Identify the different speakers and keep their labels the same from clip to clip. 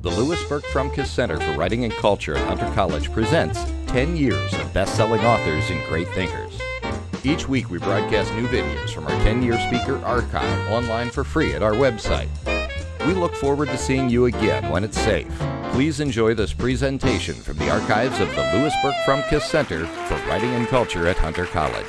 Speaker 1: The Louis Burke Frumkes Center for Writing and Culture at Hunter College presents 10 years of best-selling authors and great thinkers. Each week we broadcast new videos from our 10-year speaker archive online for free at our website. We look forward to seeing you again when it's safe. Please enjoy this presentation from the archives of the Louis Burke Frumkes Center for Writing and Culture at Hunter College.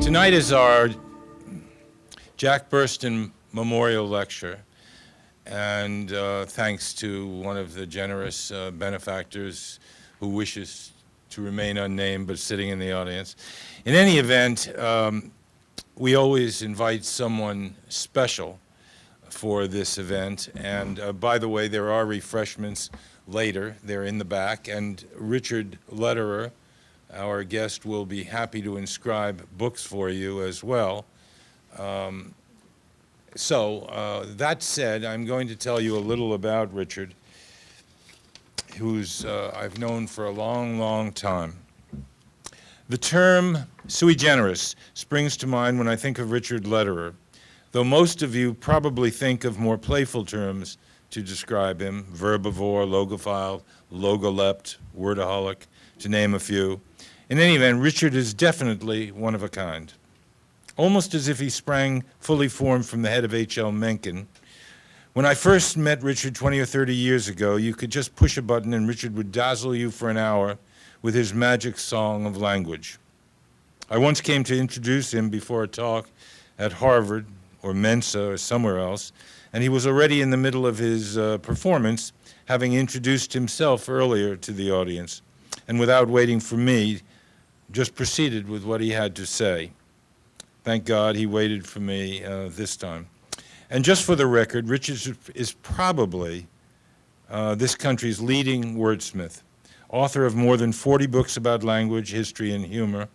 Speaker 2: Tonight is our Jack Burston Memorial Lecture, and thanks to one of the generous benefactors who wishes to remain unnamed but sitting in the audience. In any event, we always invite someone special for this event, and by the way, there are refreshments later. They're in the back, and Richard Lederer, our guest, will be happy to inscribe books for you as well. That said, I'm going to tell you a little about Richard, who's I've known for a long, long time. The term sui generis springs to mind when I think of Richard Lederer, though most of you probably think of more playful terms to describe him: verbivore, logophile, logolept, wordaholic, to name a few. In any event, Richard is definitely one of a kind. Almost as if he sprang fully formed from the head of H.L. Mencken. When I first met Richard 20 or 30 years ago, you could just push a button and Richard would dazzle you for an hour with his magic song of language. I once came to introduce him before a talk at Harvard or Mensa or somewhere else, and he was already in the middle of his performance, having introduced himself earlier to the audience, and without waiting for me, just proceeded with what he had to say. Thank God he waited for me this time. And just for the record, Richard is probably this country's leading wordsmith, author of more than 40 books about language, history, and humor,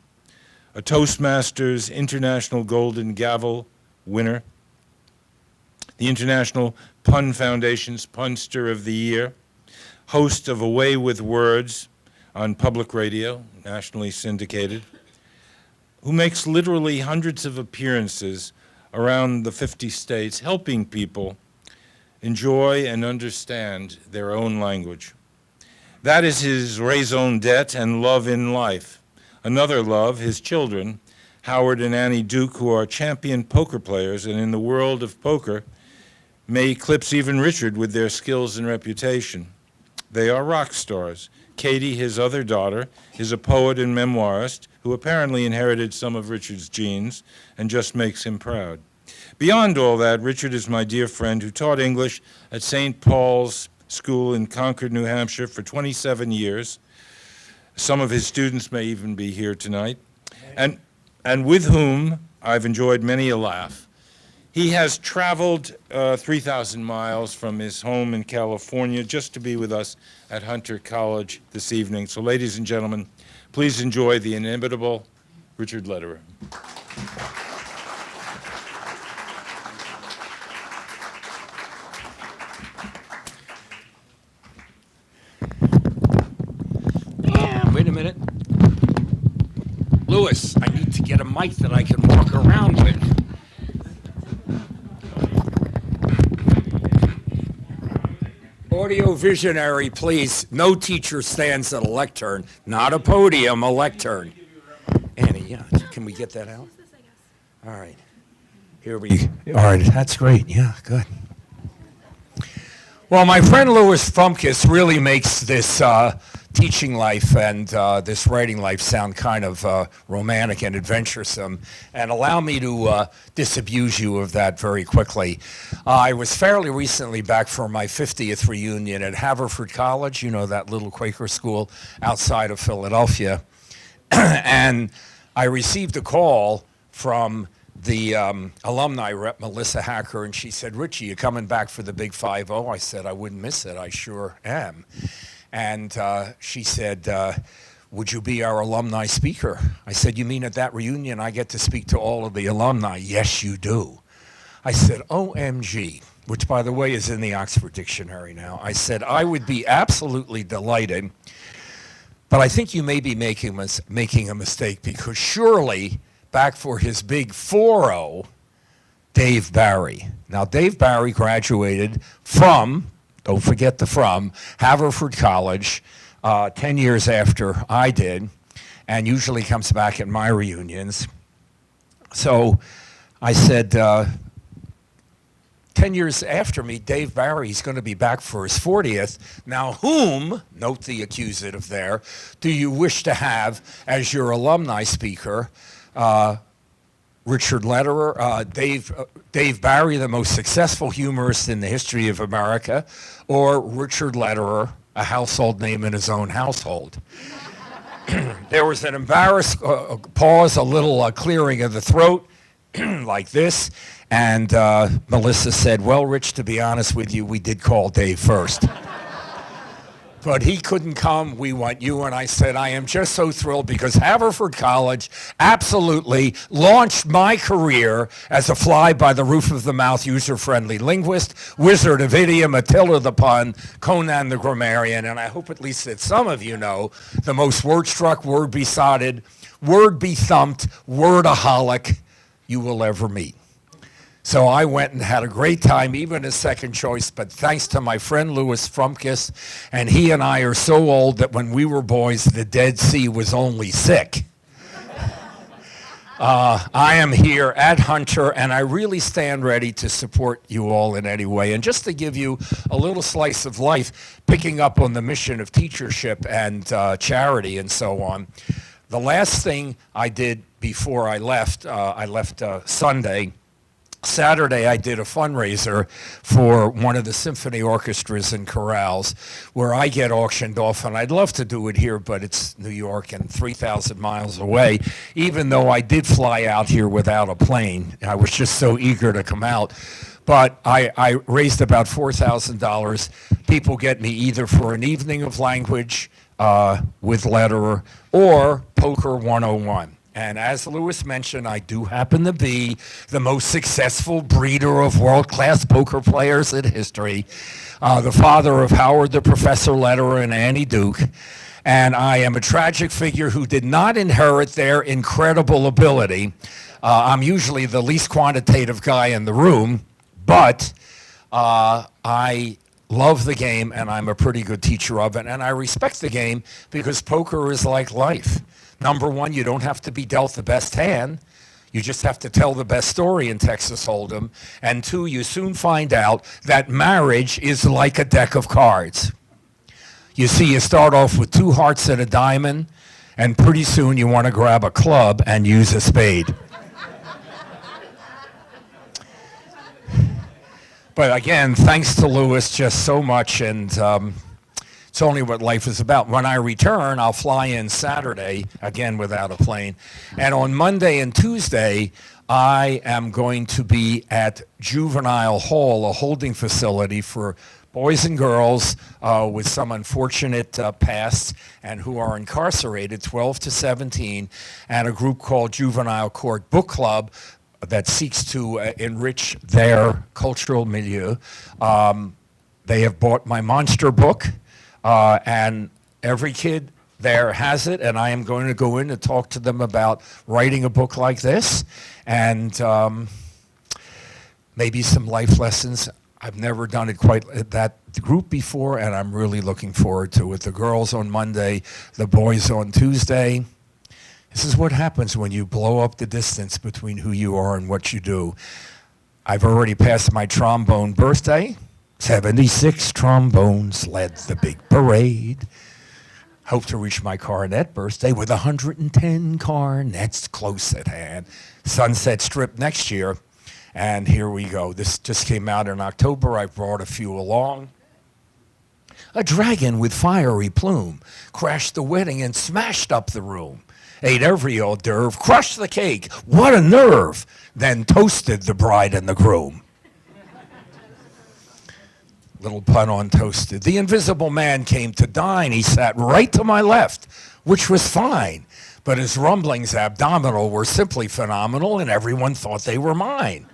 Speaker 2: a Toastmasters International Golden Gavel winner, the International Pun Foundation's Punster of the Year, host of A Way with Words on public radio, nationally syndicated, who makes literally hundreds of appearances around the 50 states, helping people enjoy and understand their own language. That is his raison d'etre and love in life. Another love, his children, Howard and Annie Duke, who are champion poker players, and in the world of poker may eclipse even Richard with their skills and reputation. They are rock stars. Katie, his other daughter, is a poet and memoirist who apparently inherited some of Richard's genes and just makes him proud. Beyond all that, Richard is my dear friend who taught English at St. Paul's School in Concord, New Hampshire for 27 years. Some of his students may even be here tonight, and with whom I've enjoyed many a laugh. He has traveled 3,000 miles from his home in California just to be with us at Hunter College this evening. So, ladies and gentlemen, please enjoy the inimitable Richard Lederer.
Speaker 3: Wait a minute. Louis, I need to get a mic that I can walk around with. Audio visionary, please. No teacher stands at a lectern. Not a podium, a lectern. Annie, yeah, can we get that out? All right. Here we go. All right, that's great. Yeah, good. Well, my friend Louis Frumkes really makes this teaching life and this writing life sound kind of romantic and adventuresome, and allow me to disabuse you of that very quickly. I was fairly recently back for my 50th reunion at Haverford College, you know, that little Quaker school outside of Philadelphia, and I received a call from the alumni rep, Melissa Hacker, and she said, "Richie, you coming back for the Big 5-0? I said, "I wouldn't miss it. I sure am." And she said, "Would you be our alumni speaker?" I said, "You mean at that reunion I get to speak to all of the alumni?" "Yes, you do." I said, "OMG, which, by the way, is in the Oxford Dictionary now. I said, I would be absolutely delighted, but I think you may be making a mistake, because surely back for his big 4-0, Dave Barry. Now, Dave Barry graduated from, don't forget the from, Haverford College 10 years after I did, and usually comes back at my reunions. So I said, 10 years after me, Dave Barry's going to be back for his 40th. Now, whom, note the accusative there, do you wish to have as your alumni speaker? Richard Lederer, Dave Barry, the most successful humorist in the history of America, or Richard Lederer, a household name in his own household. There was an embarrassed pause, a little clearing of the throat, like this, and Melissa said, well, Rich, to be honest with you, we did call Dave first. But he couldn't come, we want you, and I said, I am just so thrilled, because Haverford College absolutely launched my career as a fly-by-the-roof-of-the-mouth, user-friendly linguist, wizard of idiom, Attila the pun, Conan the grammarian, and I hope at least that some of you know the most word-struck, word-besotted, word-bethumped, wordaholic you will ever meet. So I went and had a great time, even as second choice, but thanks to my friend Louis Frumkes, and he and I are so old that when we were boys, the Dead Sea was only sick. I am here at Hunter, and I really stand ready to support you all in any way. And just to give you a little slice of life, picking up on the mission of teachership and charity and so on, the last thing I did before I left Sunday. Saturday, I did a fundraiser for one of the symphony orchestras and chorales where I get auctioned off, and I'd love to do it here, but it's New York and 3,000 miles away, even though I did fly out here without a plane. I was just so eager to come out. But I raised about $4,000. People get me either for an evening of language with Lederer or Poker 101. And as Louis mentioned, I do happen to be the most successful breeder of world-class poker players in history, the father of Howard the Professor Lederer and Annie Duke. And I am a tragic figure who did not inherit their incredible ability. I'm usually the least quantitative guy in the room, but I love the game, and I'm a pretty good teacher of it. And I respect the game because poker is like life. Number one, you don't have to be dealt the best hand. You just have to tell the best story in Texas Hold'em. And two, you soon find out that marriage is like a deck of cards. You see, you start off with 2 hearts and a diamond, and pretty soon you want to grab a club and use a spade. But again, thanks to Louis just so much, and it's only what life is about. When I return, I'll fly in Saturday, again without a plane. And on Monday and Tuesday, I am going to be at Juvenile Hall, a holding facility for boys and girls with some unfortunate past and who are incarcerated, 12 to 17, and a group called Juvenile Court Book Club that seeks to enrich their cultural milieu. They have bought my monster book. And every kid there has it, and I am going to go in and talk to them about writing a book like this, and maybe some life lessons. I've never done it quite that group before, and I'm really looking forward to it. The girls on Monday, the boys on Tuesday. This is what happens when you blow up the distance between who you are and what you do. I've already passed my trombone birthday. 76 trombones led the big parade. Hope to reach my cornet birthday with 110 cornets close at hand. Sunset Strip next year, and here we go. This just came out in October. I brought a few along. A dragon with fiery plume crashed the wedding and smashed up the room. Ate every hors d'oeuvre, crushed the cake. What a nerve! Then toasted the bride and the groom. Little pun on toasted. The invisible man came to dine. He sat right to my left, which was fine. But his rumblings abdominal were simply phenomenal, and everyone thought they were mine.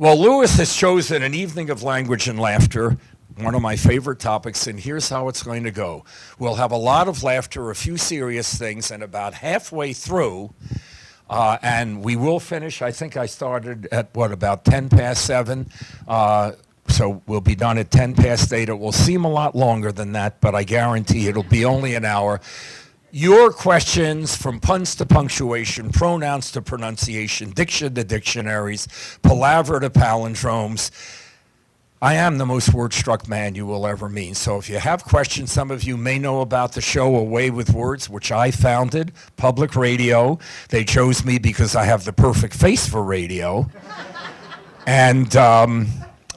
Speaker 3: Well, Lewis has chosen an evening of language and laughter, one of my favorite topics, and here's how it's going to go. We'll have a lot of laughter, a few serious things, and about halfway through, and we will finish, I think I started at, about 10 past 7, so we'll be done at 10 past 8. It will seem a lot longer than that, but I guarantee it'll be only an hour. Your questions, from puns to punctuation, pronouns to pronunciation, diction to dictionaries, palaver to palindromes. I am the most word-struck man you will ever meet. So if you have questions, some of you may know about the show Away with Words, which I founded, public radio. They chose me because I have the perfect face for radio. And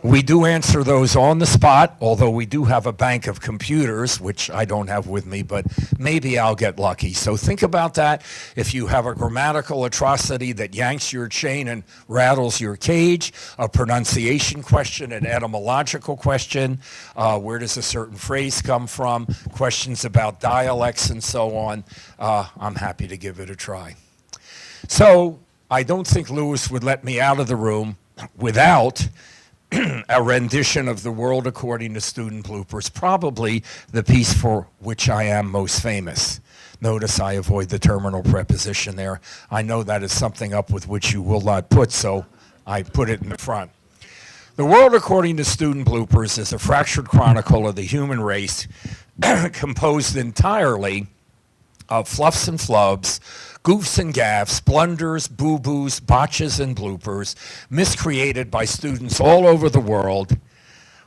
Speaker 3: we do answer those on the spot, although we do have a bank of computers, which I don't have with me, but maybe I'll get lucky. So think about that. If you have a grammatical atrocity that yanks your chain and rattles your cage, a pronunciation question, an etymological question, where does a certain phrase come from, questions about dialects and so on, I'm happy to give it a try. So I don't think Lewis would let me out of the room without a rendition of The World According to Student Bloopers, probably the piece for which I am most famous. Notice I avoid the terminal preposition there. I know that is something up with which you will not put, so I put it in the front. The World According to Student Bloopers is a fractured chronicle of the human race composed entirely of fluffs and flubs, goofs and gaffes, blunders, boo-boos, botches, and bloopers, miscreated by students all over the world,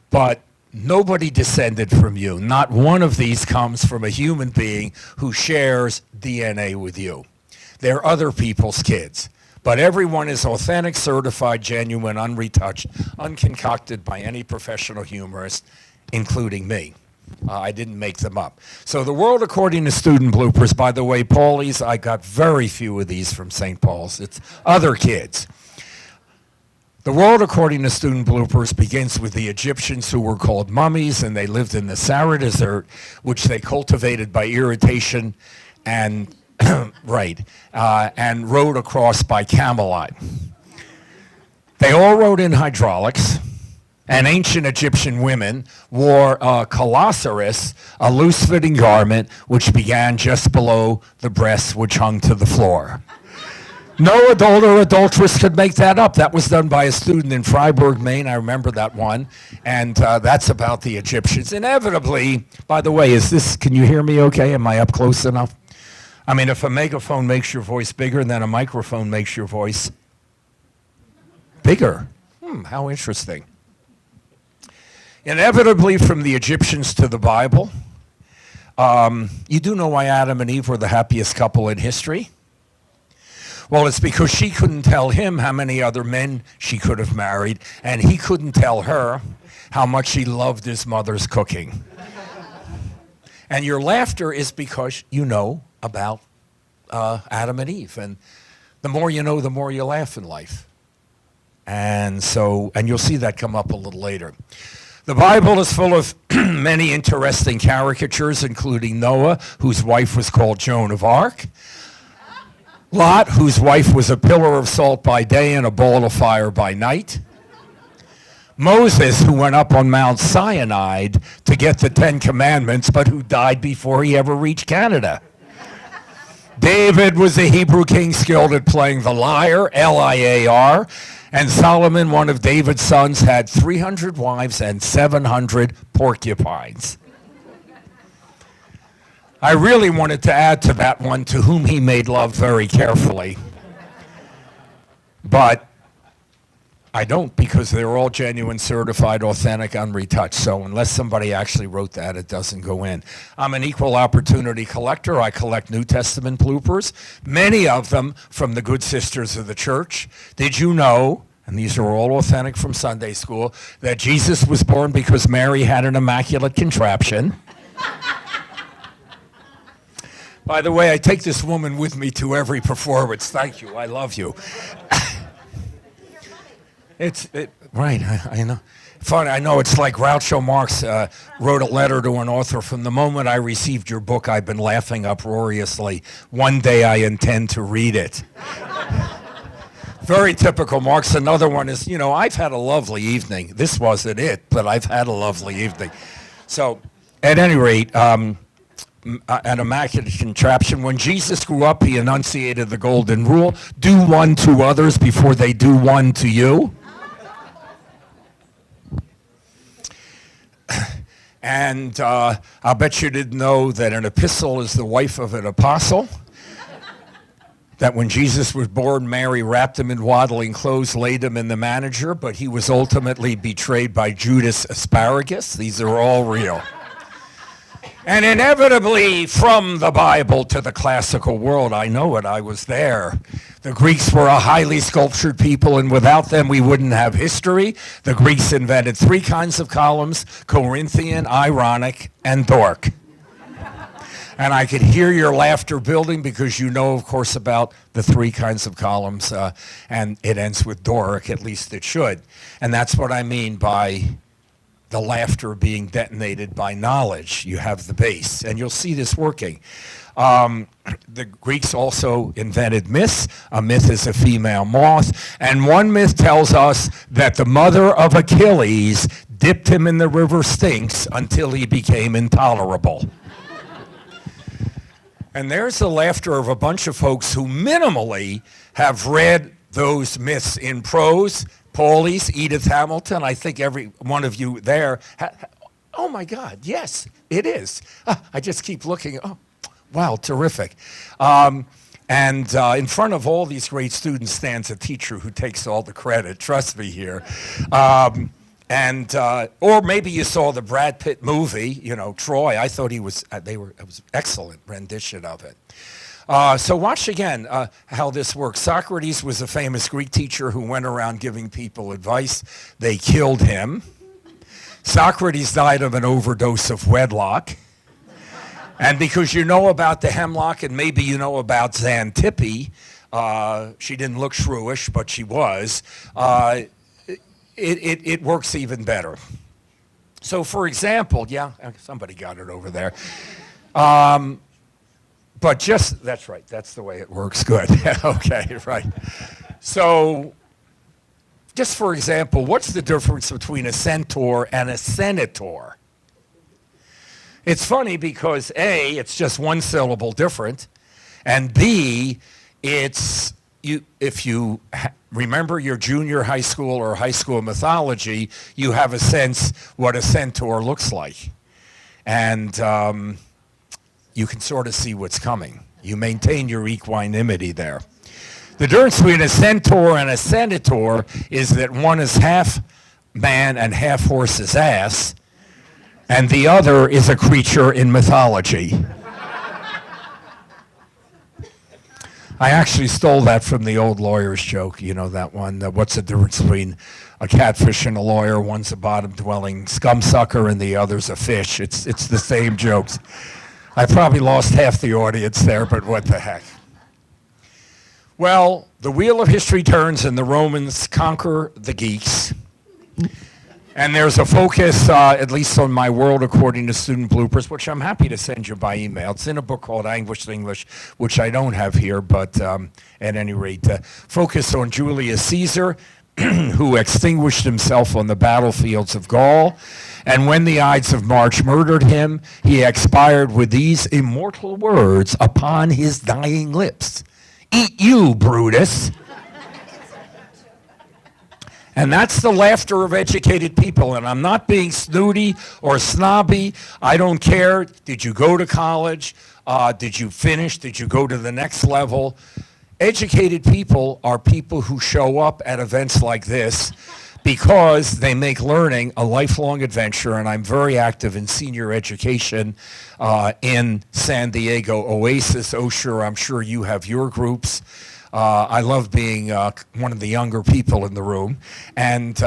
Speaker 3: but nobody descended from you. Not one of these comes from a human being who shares DNA with you. They're other people's kids, but everyone is authentic, certified, genuine, unretouched, unconcocted by any professional humorist, including me. I didn't make them up. So The World According to Student Bloopers, by the way, Paulie's, I got very few of these from St. Paul's. It's other kids. The World According to Student Bloopers begins with the Egyptians, who were called mummies, and they lived in the Sahara Desert, which they cultivated by irrigation and and rode across by Camelot. They all rode in hydraulics. And ancient Egyptian women wore a colosseris, a loose-fitting garment, which began just below the breasts, which hung to the floor. No adult or adulteress could make that up. That was done by a student in Freiburg, Maine. I remember that one. And that's about the Egyptians. Inevitably, by the way, can you hear me okay? Am I up close enough? I mean, if a megaphone makes your voice bigger, then a microphone makes your voice bigger. How interesting. Inevitably, from the Egyptians to the Bible, you do know why Adam and Eve were the happiest couple in history? Well, it's because she couldn't tell him how many other men she could have married, and he couldn't tell her how much he loved his mother's cooking. And your laughter is because you know about Adam and Eve, and the more you know, the more you laugh in life. And you'll see that come up a little later. The Bible is full of many interesting caricatures, including Noah, whose wife was called Joan of Arc, Lot, whose wife was a pillar of salt by day and a ball of fire by night, Moses, who went up on Mount Sinai to get the 10 Commandments, but who died before he ever reached Canada. David was a Hebrew king skilled at playing the lyre, L-I-A-R, and Solomon, one of David's sons, had 300 wives and 700 porcupines. I really wanted to add to that one, to whom he made love very carefully. But I don't, because they're all genuine, certified, authentic, unretouched. So unless somebody actually wrote that, it doesn't go in. I'm an equal opportunity collector. I collect New Testament bloopers, many of them from the good sisters of the church. Did you know, and these are all authentic from Sunday school, that Jesus was born because Mary had an immaculate contraption? By the way, I take this woman with me to every performance. Thank you. I love you. Right, I know. Funny, I know it's like Groucho Marx wrote a letter to an author. From the moment I received your book, I've been laughing uproariously. One day I intend to read it. Very typical, Mark's. Another one is, I've had a lovely evening. This wasn't it, but I've had a lovely evening. So, at any rate, an immaculate contraption. When Jesus grew up, he enunciated the golden rule: do one to others before they do one to you. And I'll bet you didn't know that an epistle is the wife of an apostle. That when Jesus was born, Mary wrapped him in waddling clothes, laid him in the manger, but he was ultimately betrayed by Judas Asparagus. These are all real. And inevitably, from the Bible to the classical world, I know it, I was there. The Greeks were a highly sculptured people, and without them, we wouldn't have history. The Greeks invented 3 kinds of columns: Corinthian, ironic, and Doric. And I could hear your laughter building because you know, of course, about the 3 kinds of columns, and it ends with Doric, at least it should. And that's what I mean by the laughter being detonated by knowledge. You have the base, and you'll see this working. The Greeks also invented myths. A myth is a female moth, and one myth tells us that the mother of Achilles dipped him in the river Styx until he became intolerable. And there's the laughter of a bunch of folks who minimally have read those myths in prose. Paulie's, Edith Hamilton, I think every one of you there. Oh my God, yes, it is. I just keep looking. Oh, wow, terrific. And in front of all these great students stands a teacher who takes all the credit, trust me here. Or maybe you saw the Brad Pitt movie, Troy. I thought it was excellent rendition of it. So watch again how this works. Socrates was a famous Greek teacher who went around giving people advice. They killed him. Socrates died of an overdose of wedlock. And because you know about the hemlock and maybe you know about Xantippe, she didn't look shrewish, but she was. It works even better. So, for example, yeah, somebody got it over there. But that's right, that's the way it works, good. Okay, right. So, just for example, what's the difference between a centaur and a senator? It's funny because A, it's just one syllable different, and B, if you remember your junior high school or high school mythology, you have a sense what a centaur looks like. And you can sort of see what's coming. You maintain your equanimity there. The difference between a centaur and a senator is that one is half man and half horse's ass, and the other is a creature in mythology. I actually stole that from the old lawyer's joke, that one. What's the difference between a catfish and a lawyer? One's a bottom-dwelling scumsucker and the other's a fish. It's the same jokes. I probably lost half the audience there, but what the heck. Well, the wheel of history turns and the Romans conquer the geeks. And there's a focus, at least on my world according to Student Bloopers, which I'm happy to send you by email. It's in a book called Anguished English, which I don't have here, but at any rate, focus on Julius Caesar, who extinguished himself on the battlefields of Gaul. And when the Ides of March murdered him, he expired with these immortal words upon his dying lips: "Eat you, Brutus." And that's the laughter of educated people. And I'm not being snooty or snobby. I don't care. Did you go to college? Did you finish? Did you go to the next level? Educated people are people who show up at events like this because they make learning a lifelong adventure. And I'm very active in senior education in San Diego Oasis. Osher, I'm sure you have your groups. I love being one of the younger people in the room, and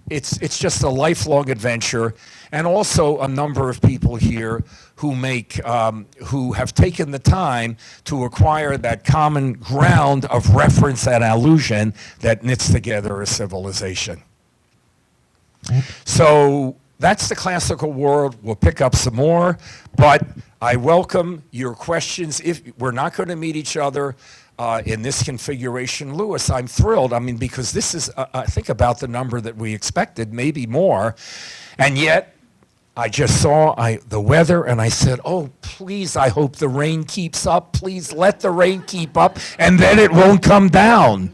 Speaker 3: it's just a lifelong adventure. And also a number of people here who have taken the time to acquire that common ground of reference and allusion that knits together a civilization. So that's the classical world. We'll pick up some more, but I welcome your questions. If we're not going to meet each other in this configuration, Louis, I'm thrilled. I mean, because this is, I think, about the number that we expected, maybe more. And yet, I just saw the weather, and I said, oh, please, I hope the rain keeps up. Please let the rain keep up, and then it won't come down.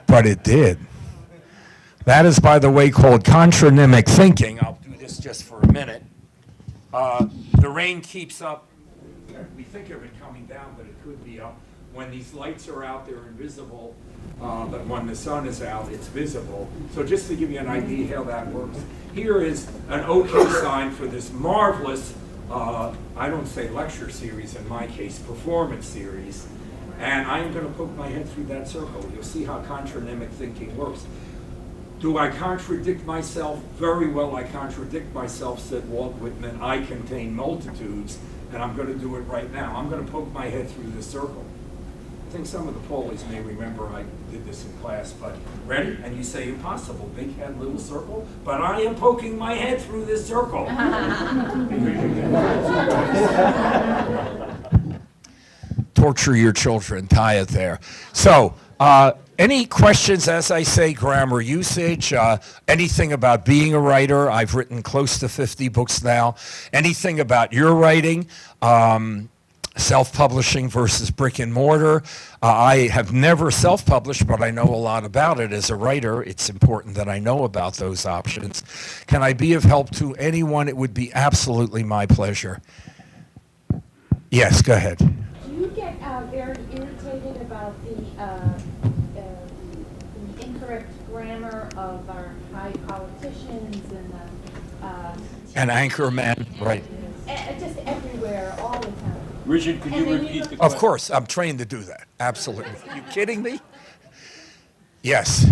Speaker 3: But it did. That is, by the way, called contronymic thinking. I'll do this just for a minute. The rain keeps up. We think of it coming down, but it could be up. When these lights are out, they're invisible. But when the sun is out, it's visible. So just to give you an idea how that works, here is an OK sign for this marvelous, I don't say lecture series in my case, performance series. And I'm going to poke my head through that circle. You'll see how contronymic thinking works. Do I contradict myself? Very well, I contradict myself, said Walt Whitman. I contain multitudes, and I'm going to do it right now. I'm going to poke my head through this circle. I think some of the Polies may remember I did this in class, but ready? And you say impossible, big head, little circle, but I am poking my head through this circle. Torture your children, tie it there. So, any questions, as I say, grammar usage, anything about being a writer? I've written close to 50 books now. Anything about your writing? Self-publishing versus brick and mortar. I have never self-published, but I know a lot about it as a writer. It's important that I know about those options. Can I be of help to anyone? It would be absolutely my pleasure. Yes, go ahead.
Speaker 4: Do you get very irritated about the incorrect grammar of our high politicians
Speaker 3: and anchormen, right?
Speaker 4: Just everywhere, all the time.
Speaker 5: Richard, could you repeat the question?
Speaker 3: Of course, I'm trained to do that. Absolutely. Are you kidding me? Yes.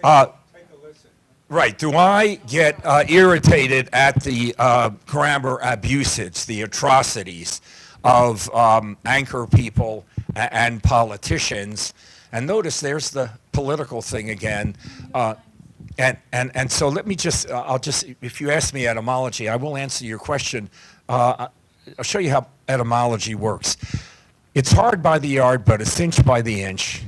Speaker 3: Right. Do I get irritated at the grammar abuses, the atrocities of anchor people and politicians? And notice there's the political thing again. And so let me just, if you ask me etymology, I will answer your question. I'll show you how etymology works. It's hard by the yard, but a cinch by the inch,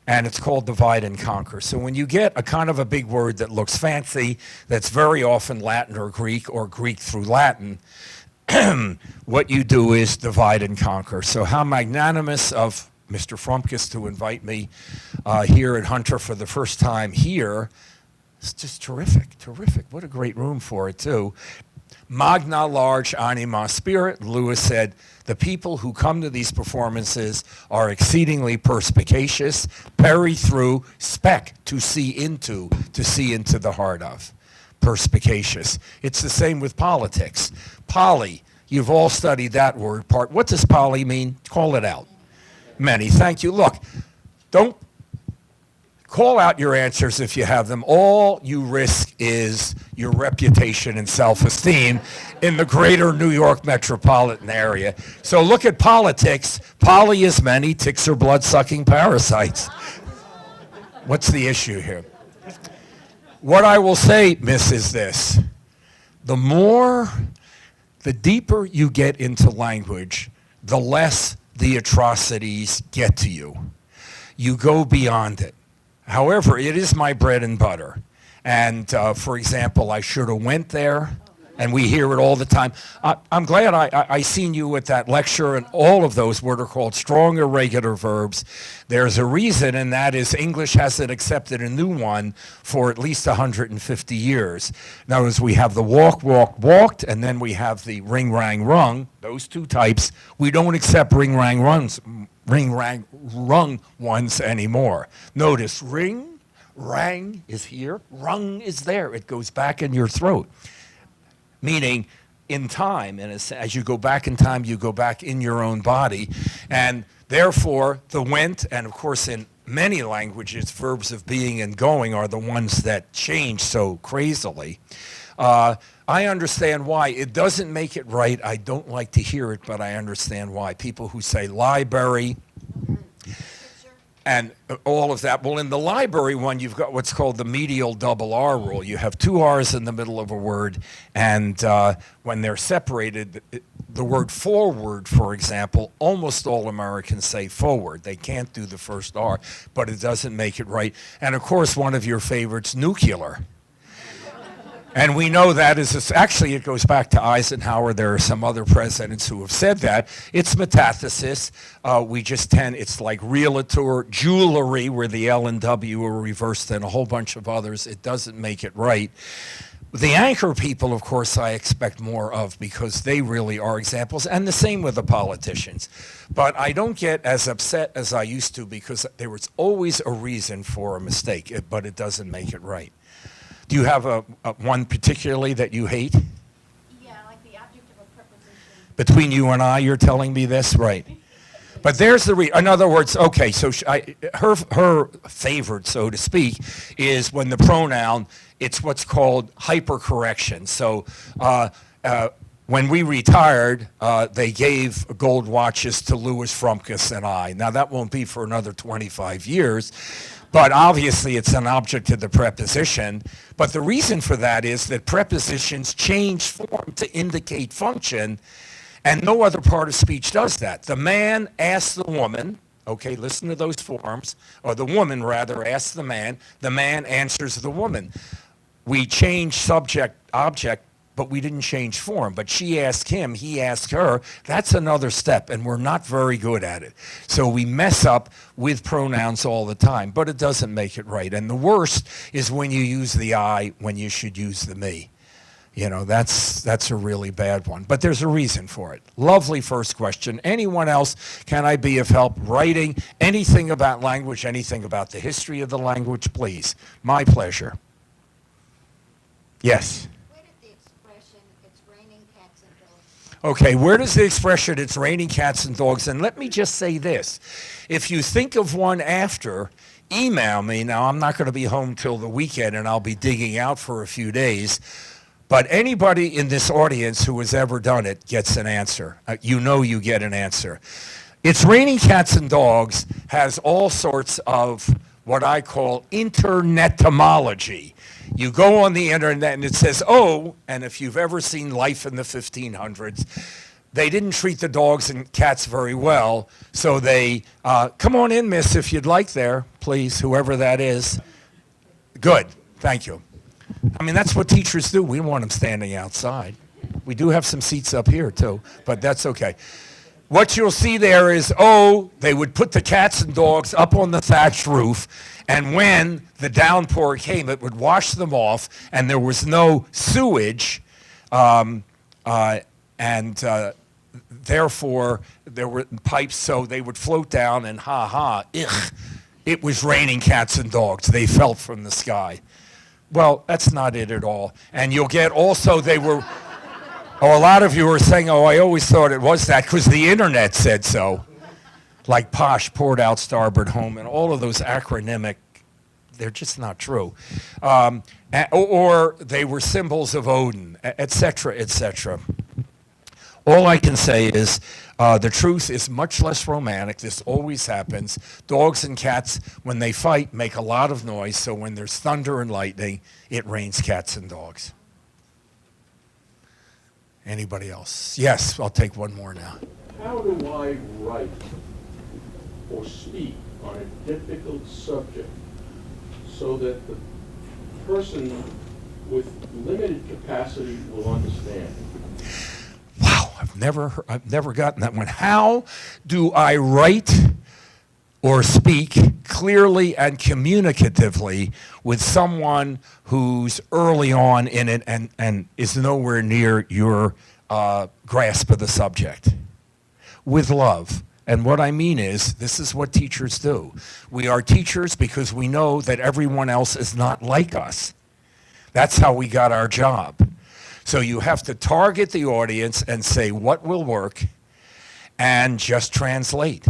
Speaker 3: and it's called divide and conquer. So when you get a kind of a big word that looks fancy, that's very often Latin or Greek through Latin, what you do is divide and conquer. So how magnanimous of Mr. Frumkes to invite me here at Hunter for the first time here. It's just terrific, terrific. What a great room for it, too. Magna large anima spirit. Lewis said, the people who come to these performances are exceedingly perspicacious, peri through, spec, to see into the heart of. Perspicacious. It's the same with politics. Poly, you've all studied that word part. What does poly mean? Call it out. Many, thank you. Look, don't call out your answers if you have them. All you risk is your reputation and self-esteem in the greater New York metropolitan area. So look at politics. Poly is many, ticks are blood-sucking parasites. What's the issue here? What I will say, miss, is this. The deeper you get into language, the less the atrocities get to you. You go beyond it. However, it is my bread and butter. And for example, I should have went there, and we hear it all the time. I'm glad I seen you at that lecture, and all of those what are called strong irregular verbs. There's a reason, and that is English hasn't accepted a new one for at least 150 years. Now, as we have the walk, walked, walked, and then we have the ring, rang, rung, those two types. We don't accept ring, rang, rung ones anymore. Notice ring, rang is here, rung is there. It goes back in your throat. Meaning in time, and as you go back in time, you go back in your own body. And therefore, the went, and of course in many languages, verbs of being and going are the ones that change so crazily. I understand why. It doesn't make it right. I don't like to hear it, but I understand why. People who say library and all of that. Well, in the library one, you've got what's called the medial double R rule. You have two R's in the middle of a word, and when they're separated, the word forward, for example, almost all Americans say forward. They can't do the first R, but it doesn't make it right. And of course, one of your favorites, nuclear. And we know that actually it goes back to Eisenhower. There are some other presidents who have said that. It's metathesis. It's like realtor, jewelry, where the L and W are reversed, and a whole bunch of others. It doesn't make it right. The anchor people, of course, I expect more of because they really are examples, and the same with the politicians. But I don't get as upset as I used to because there was always a reason for a mistake, but it doesn't make it right. Do you have a one particularly that you hate?
Speaker 4: Yeah, like the object of a preposition.
Speaker 3: Between you and I, you're telling me this? Right. But there's in other words, okay, so her favorite, so to speak, is when the pronoun, it's what's called hypercorrection. So when we retired, they gave gold watches to Louis Frumkes and I. Now, that won't be for another 25 years. But obviously, it's an object of the preposition. But the reason for that is that prepositions change form to indicate function, and no other part of speech does that. The man asks the woman, okay, listen to those forms, or the woman, rather, asks the man answers the woman. We change subject, object, but we didn't change form. But she asked him, he asked her. That's another step, and we're not very good at it. So we mess up with pronouns all the time, but it doesn't make it right. And the worst is when you use the I when you should use the me. You know, that's a really bad one. But there's a reason for it. Lovely first question. Anyone else, can I be of help writing anything about language, anything about the history of the language, please? My pleasure. Yes. Okay, where does the expression, it's raining cats and dogs, and let me just say this. If you think of one after, email me. Now, I'm not going to be home till the weekend, and I'll be digging out for a few days. But anybody in this audience who has ever done it gets an answer. You get an answer. It's raining cats and dogs has all sorts of what I call internetomology. You go on the internet and it says, oh, and if you've ever seen Life in the 1500s, they didn't treat the dogs and cats very well, so they, come on in, miss, if you'd like there, please, whoever that is. Good, thank you. I mean, that's what teachers do. We don't want them standing outside. We do have some seats up here, too, but that's okay. What you'll see there is, they would put the cats and dogs up on the thatched roof, and when the downpour came, it would wash them off, and there was no sewage, and therefore there were pipes, so they would float down, and it was raining cats and dogs. They fell from the sky. Well, that's not it at all. And you'll get also, they were... a lot of you are saying, I always thought it was that because the internet said so. Like posh, poured out, starboard home, and all of those acronymic, they're just not true. Or they were symbols of Odin, et cetera, et cetera. All I can say is the truth is much less romantic. This always happens. Dogs and cats, when they fight, make a lot of noise, so when there's thunder and lightning, it rains cats and dogs. Anybody else? Yes, I'll take one more now.
Speaker 5: How do I write or speak on a difficult subject so that the person with limited capacity will understand?
Speaker 3: Wow, I've never gotten that one. How do I write or speak clearly and communicatively with someone who's early on in it and is nowhere near your grasp of the subject? With love. And what I mean is, this is what teachers do. We are teachers because we know that everyone else is not like us. That's how we got our job. So you have to target the audience and say what will work and just translate.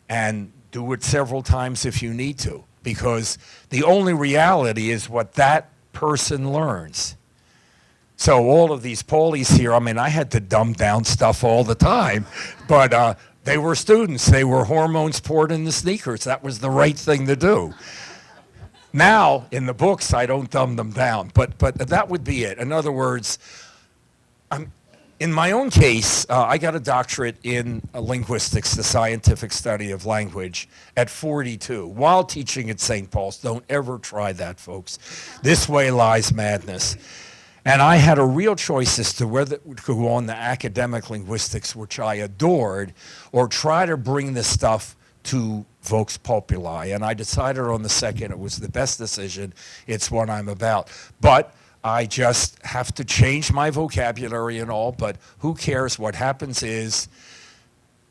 Speaker 3: And do it several times if you need to, because the only reality is what that person learns. So all of these Paulies here, I mean, I had to dumb down stuff all the time, but They were students. They were hormones poured in the sneakers. That was the right thing to do. Now, in the books, I don't dumb them down, but that would be it. In other words, in my own case, I got a doctorate in linguistics, the scientific study of language, at 42, while teaching at St. Paul's. Don't ever try that, folks. This way lies madness. And I had a real choice as to whether to go on the academic linguistics, which I adored, or try to bring this stuff to vox populi. And I decided on the second. It was the best decision. It's what I'm about. But I just have to change my vocabulary and all, but who cares? What happens is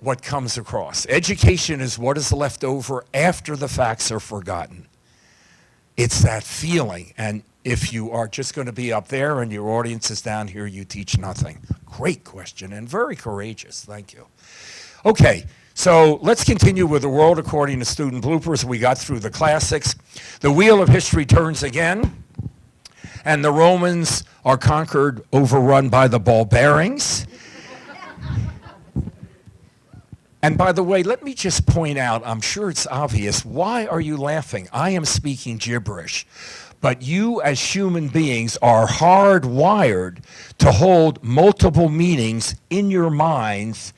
Speaker 3: what comes across. Education is what is left over after the facts are forgotten. It's that feeling. And if you are just going to be up there and your audience is down here, you teach nothing. Great question and very courageous. Thank you. Okay, so let's continue with the world according to Student Bloopers. We got through the classics. The wheel of history turns again, and the Romans are conquered, overrun by the barbarians. And by the way, let me just point out, I'm sure it's obvious, why are you laughing? I am speaking gibberish. But you as human beings are hardwired to hold multiple meanings in your minds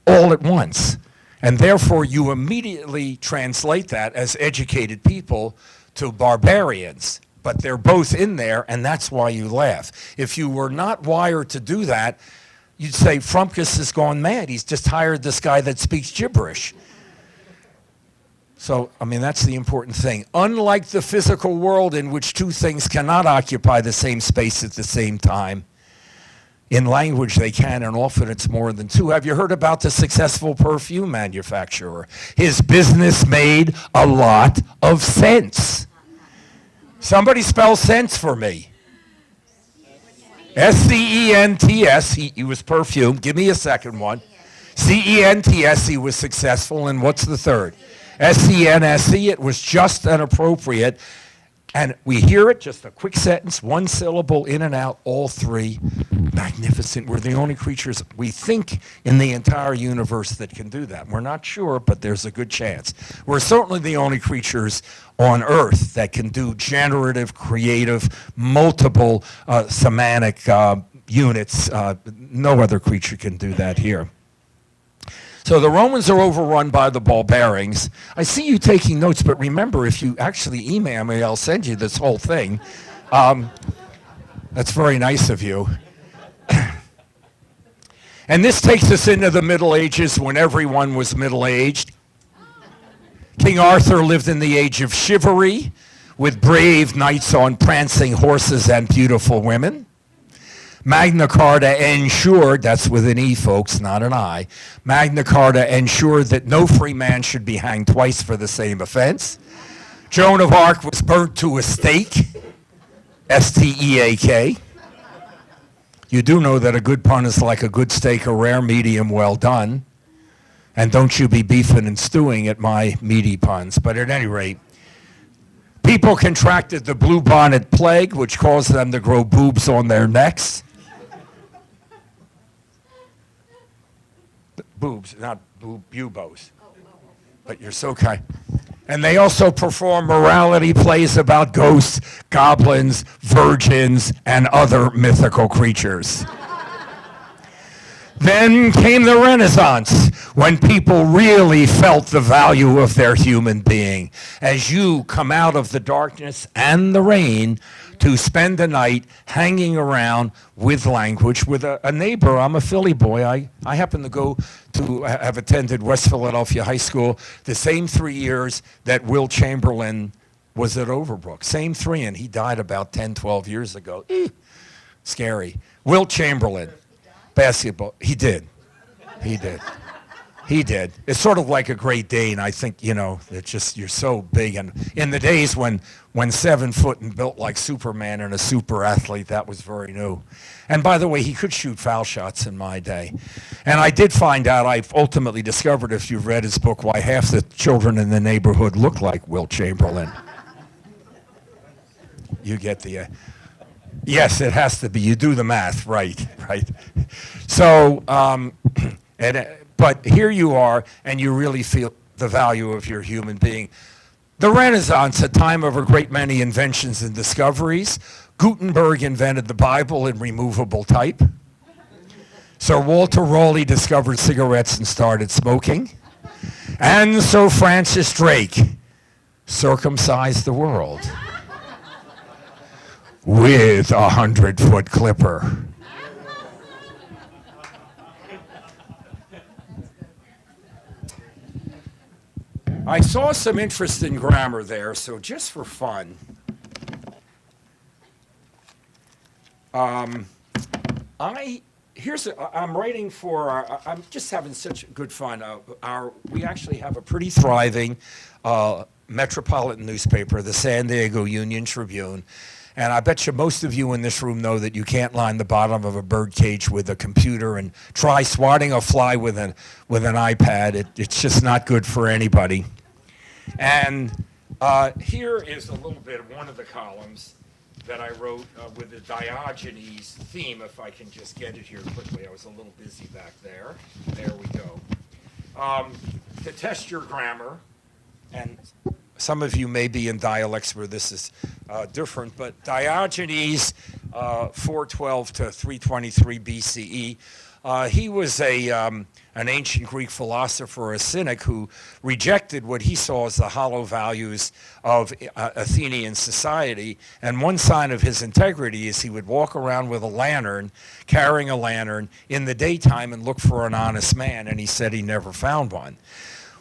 Speaker 3: all at once. And therefore you immediately translate that as educated people to barbarians. But they're both in there, and that's why you laugh. If you were not wired to do that, you'd say, Frumkes has gone mad. He's just hired this guy that speaks gibberish. So, I mean, that's the important thing. Unlike the physical world in which two things cannot occupy the same space at the same time, in language they can, and often it's more than two. Have you heard about the successful perfume manufacturer? His business made a lot of sense. Somebody spell sense for me. S-C-E-N-T-S, he was perfume. Give me a second one. C-E-N-T-S, he was successful. And what's the third? S-E-N-S-E, it was just and appropriate. And we hear it, just a quick sentence, one syllable, in and out, all three. Magnificent. We're the only creatures, we think, in the entire universe that can do that. We're not sure, but there's a good chance. We're certainly the only creatures on Earth that can do generative, creative, multiple semantic units. No other creature can do that here. So the Romans are overrun by the barbarians. I see you taking notes, but remember, if you actually email me, I'll send you this whole thing. That's very nice of you. And this takes us into the Middle Ages, when everyone was middle-aged. King Arthur lived in the age of chivalry, with brave knights on prancing horses and beautiful women. Magna Carta ensured, that's with an E, folks, not an I, Magna Carta ensured that no free man should be hanged twice for the same offense. Joan of Arc was burnt to a stake, S-T-E-A-K. You do know that a good pun is like a good steak, a rare medium well done. And don't you be beefing and stewing at my meaty puns. But at any rate, people contracted the bluebonnet plague, which caused them to grow boobs on their necks. Boobs, not buboes. But you're so kind. And they also perform morality plays about ghosts, goblins, virgins, and other mythical creatures. Then came the Renaissance, when people really felt the value of their human being. As you come out of the darkness and the rain to spend the night hanging around with language with a neighbor. I'm a Philly boy. I happen to go to have attended West Philadelphia High School the same 3 years that Will Chamberlain was at Overbrook. Same 3, and he died about 10, 12 years ago. Scary. Will Chamberlain. Basketball. He did. It's sort of like a Great Dane. I think, it's just, you're so big. And in the days when 7 foot and built like Superman and a super athlete, that was very new. And by the way, he could shoot foul shots in my day. And I did find out, I've ultimately discovered, if you've read his book, why half the children in the neighborhood look like Will Chamberlain. You get the... Yes, it has to be. You do the math, right. So, but here you are, and you really feel the value of your human being. The Renaissance, a time of a great many inventions and discoveries. Gutenberg invented the Bible in removable type. Sir Walter Raleigh discovered cigarettes and started smoking. And Sir Francis Drake circumcised the world with a 100-foot clipper. I saw some interest in grammar there, so just for fun, I'm writing for, I'm just having such good fun. We actually have a pretty thriving metropolitan newspaper, the San Diego Union Tribune. And I bet you most of you in this room know that you can't line the bottom of a bird cage with a computer and try swatting a fly with an iPad. It's just not good for anybody. And here is a little bit of one of the columns that I wrote with the Diogenes theme, if I can just get it here quickly. I was a little busy back there. There we go. To test your grammar, and some of you may be in dialects where this is different, but Diogenes, 412 to 323 BCE, he was an ancient Greek philosopher, a cynic, who rejected what he saw as the hollow values of Athenian society. And one sign of his integrity is he would walk around with a lantern, carrying a lantern in the daytime and look for an honest man, and he said he never found one.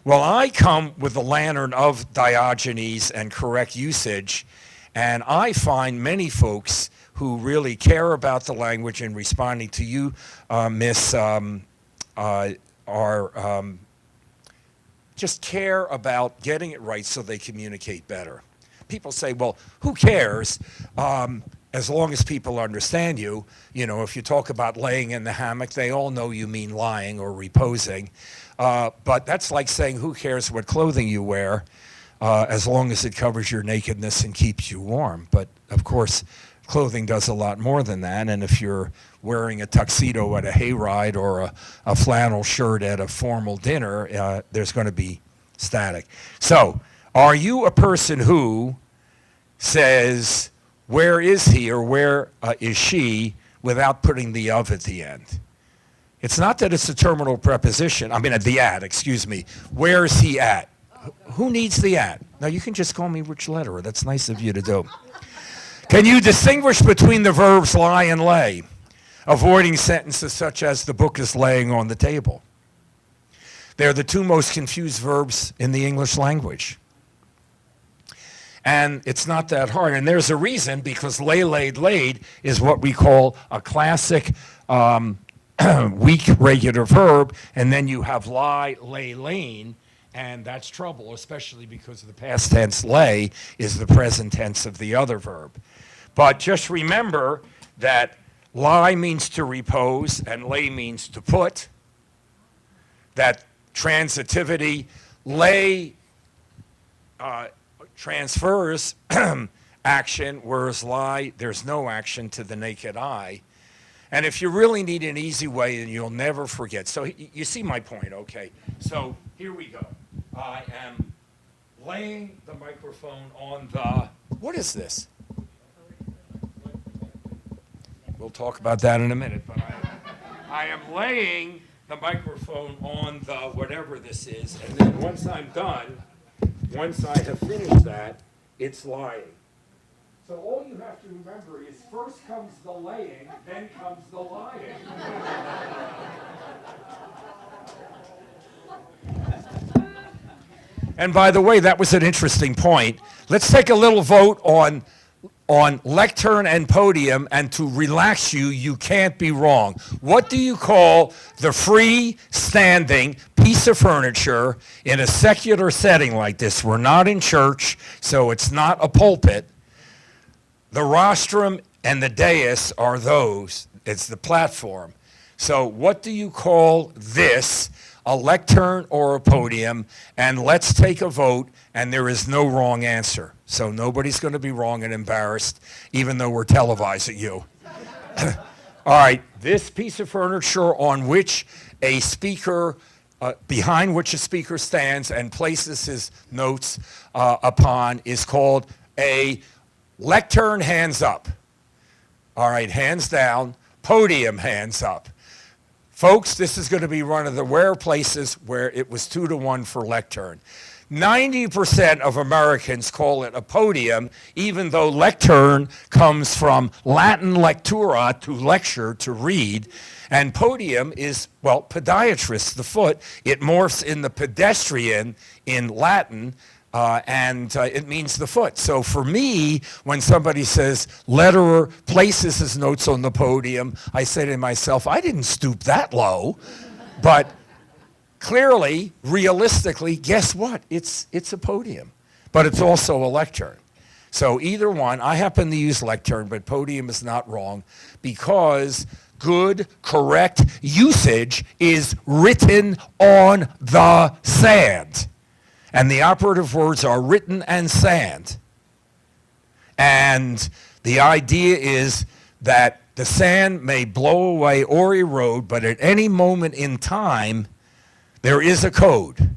Speaker 3: Well, I come with the lantern of Diogenes and correct usage, and I find many folks who really care about the language and responding to you, Miss, just care about getting it right so they communicate better. People say, well, who cares? As long as people understand you. You know, if you talk about laying in the hammock, they all know you mean lying or reposing. But that's like saying, who cares what clothing you wear, as long as it covers your nakedness and keeps you warm. But of course, clothing does a lot more than that, and if you're wearing a tuxedo at a hayride or a flannel shirt at a formal dinner, there's going to be static. So, are you a person who says, where is he or where is she, without putting the of at the end? It's not that it's a terminal preposition, I mean the at, excuse me. Where is he at? Who needs the at? Now you can just call me Richard Lederer, that's nice of you to do. Can you distinguish between the verbs lie and lay, avoiding sentences such as the book is laying on the table? They're the two most confused verbs in the English language. And it's not that hard. And there's a reason, because lay, laid, laid is what we call a classic weak regular verb. And then you have lie, lay, lain. And that's trouble, especially because the past tense lay is the present tense of the other verb. But just remember that lie means to repose and lay means to put. That transitivity, lay transfers action, whereas lie, there's no action to the naked eye. And if you really need an easy way, then you'll never forget. So you see my point, okay? So here we go. I am laying the microphone on the, what is this? We'll talk about that in a minute, but I am laying the microphone on the whatever this is, and then once I'm done, once I have finished that, it's lying. So all you have to remember is first comes the laying, then comes the lying. And by the way, that was an interesting point. Let's take a little vote on lectern and podium, and to relax you, you can't be wrong. What do you call the free-standing piece of furniture in a secular setting like this? We're not in church, so it's not a pulpit. The rostrum and the dais are those. It's the platform. So what do you call this? A lectern or a podium? And let's take a vote, and there is no wrong answer. So nobody's going to be wrong and embarrassed, even though we're televising you. All right, this piece of furniture on which a speaker behind which a speaker stands and places his notes upon is called a lectern hands up. All right, hands down, podium hands up. Folks, this is going to be one of the rare places where it was 2-to-1 for lectern. 90% of Americans call it a podium, even though lectern comes from Latin lectura, to lecture, to read. And podium is, well, podiatrist, the foot. It morphs in the pedestrian in Latin, and it means the foot. So for me, when somebody says Lederer places his notes on the podium, I say to myself, I didn't stoop that low. But clearly, realistically, guess what? It's a podium, but it's also a lectern. So either one, I happen to use lectern, but podium is not wrong, because good, correct usage is written on the sand. And the operative words are written and sand. And the idea is that the sand may blow away or erode, but at any moment in time, there is a code.